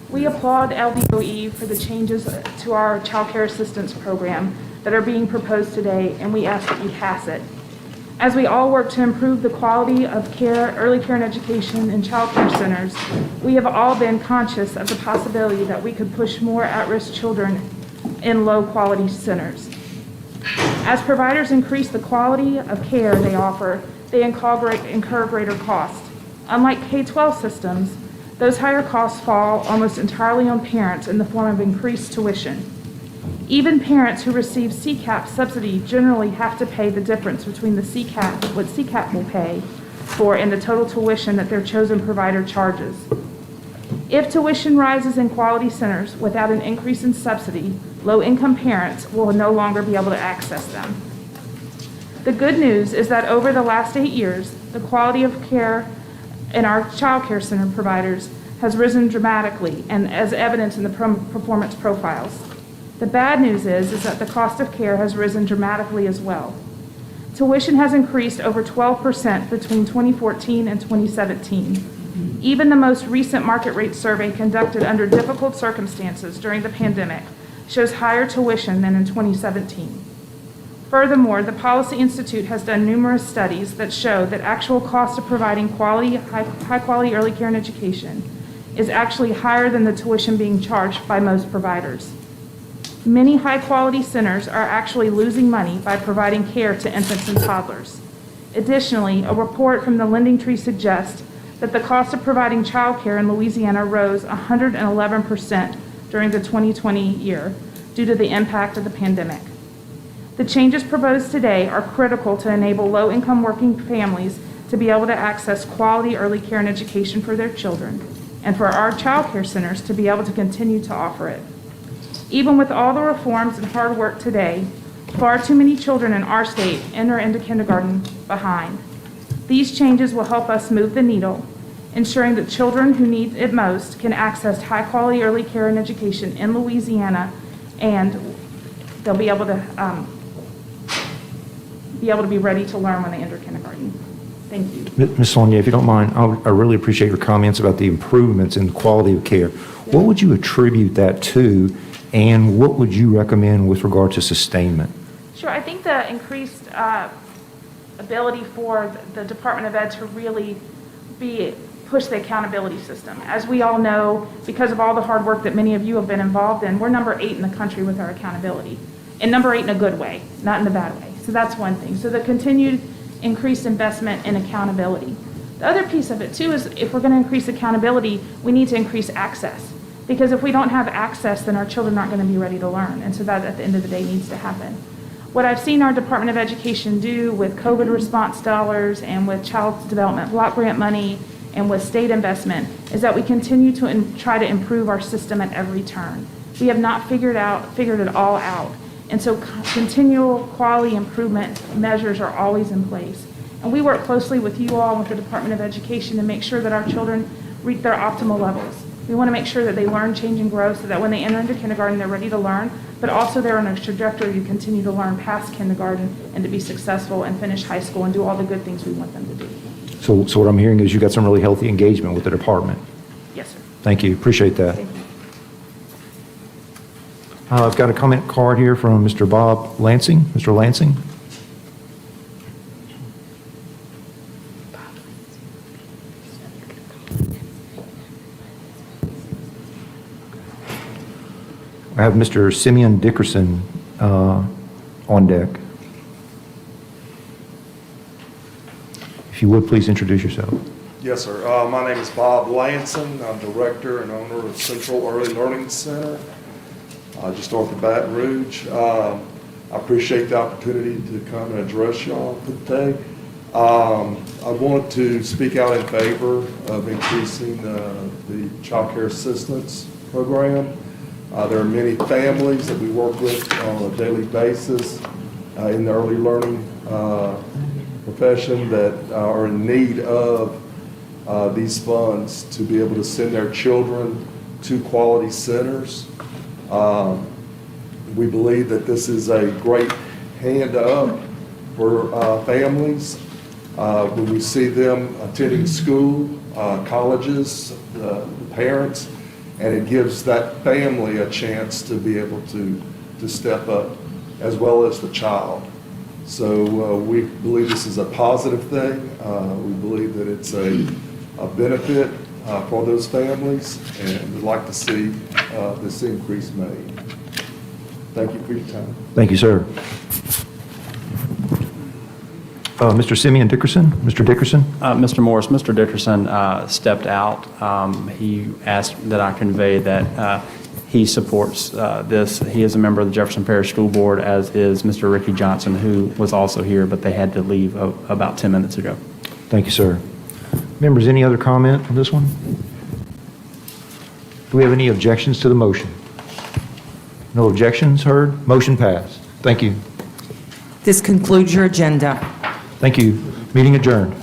[SPEAKER 19] We applaud LDOE for the changes to our Child Care Assistance Program that are being proposed today, and we ask that you pass it. As we all work to improve the quality of care, early care and education in child care centers, we have all been conscious of the possibility that we could push more at-risk children in low-quality centers. As providers increase the quality of care they offer, they incur greater costs. Unlike K-12 systems, those higher costs fall almost entirely on parents in the form of increased tuition. Even parents who receive CCAP subsidy generally have to pay the difference between the what CCAP will pay for and the total tuition that their chosen provider charges. If tuition rises in quality centers without an increase in subsidy, low-income parents will no longer be able to access them. The good news is that over the last 8 years, the quality of care in our child care center providers has risen dramatically, and as evidenced in the performance profiles. The bad news is that the cost of care has risen dramatically as well. Tuition has increased over 12% between 2014 and 2017. Even the most recent market rate survey conducted under difficult circumstances during the pandemic shows higher tuition than in 2017. Furthermore, the Policy Institute has done numerous studies that show that actual cost of providing high-quality early care and education is actually higher than the tuition being charged by most providers. Many high-quality centers are actually losing money by providing care to infants and toddlers. Additionally, a report from the Lending Tree suggests that the cost of providing childcare in Louisiana rose 111% during the 2020 year due to the impact of the pandemic. The changes proposed today are critical to enable low-income working families to be able to access quality early care and education for their children, and for our child care centers to be able to continue to offer it. Even with all the reforms and hard work today, far too many children in our state enter into kindergarten behind. These changes will help us move the needle, ensuring that children who need it most can access high-quality early care and education in Louisiana, and they'll be able to be ready to learn when they enter kindergarten. Thank you.
[SPEAKER 1] Ms. Sonia, if you don't mind, I really appreciate your comments about the improvements in the quality of care. What would you attribute that to, and what would you recommend with regard to sustainment?
[SPEAKER 19] Sure, I think the increased ability for the Department of Ed to really push the accountability system. As we all know, because of all the hard work that many of you have been involved in, we're number 8 in the country with our accountability. And number 8 in a good way, not in a bad way. So that's one thing. So the continued increased investment in accountability. The other piece of it too is if we're going to increase accountability, we need to increase access. Because if we don't have access, then our children aren't going to be ready to learn. And so that at the end of the day needs to happen. What I've seen our Department of Education do with COVID response dollars and with Child Development Block Grant money and with state investment is that we continue to try to improve our system at every turn. We have not figured it all out. And so continual quality improvement measures are always in place. And we work closely with you all, with the Department of Education, to make sure that our children reach their optimal levels. We want to make sure that they learn, change, and grow so that when they enter into kindergarten, they're ready to learn, but also they're on a trajectory to continue to learn past kindergarten and to be successful and finish high school and do all the good things we want them to do.
[SPEAKER 1] So what I'm hearing is you got some really healthy engagement with the department.
[SPEAKER 19] Yes, sir.
[SPEAKER 1] Thank you. Appreciate that.
[SPEAKER 19] Thank you.
[SPEAKER 1] I've got a comment card here from Mr. Bob Lansing. Mr. Lansing? I have Mr. Simeon Dickerson on deck. If you would, please introduce yourself.
[SPEAKER 20] Yes, sir. My name is Bob Lanson. I'm director and owner of Central Early Learning Center, just north of Baton Rouge. I appreciate the opportunity to come and address y'all today. I want to speak out in favor of increasing the child care assistance program. There are many families that we work with on a daily basis in the early learning profession that are in need of these funds to be able to send their children to quality centers. We believe that this is a great hand up for families when we see them attending school, colleges, the parents, and it gives that family a chance to be able to step up as well as the child. So we believe this is a positive thing. We believe that it's a benefit for those families, and we'd like to see this increase made. Thank you for your time.
[SPEAKER 1] Thank you, sir. Mr. Simeon Dickerson? Mr. Dickerson?
[SPEAKER 7] Mr. Morris, Mr. Dickerson stepped out. He asked that I convey that he supports this. He is a member of the Jefferson Parish School Board, as is Mr. Ricky Johnson, who was also here, but they had to leave about 10 minutes ago.
[SPEAKER 1] Thank you, sir. Members, any other comment on this one? Do we have any objections to the motion? No objections heard? Motion passed. Thank you.
[SPEAKER 6] This concludes your agenda.
[SPEAKER 1] Thank you. Meeting adjourned.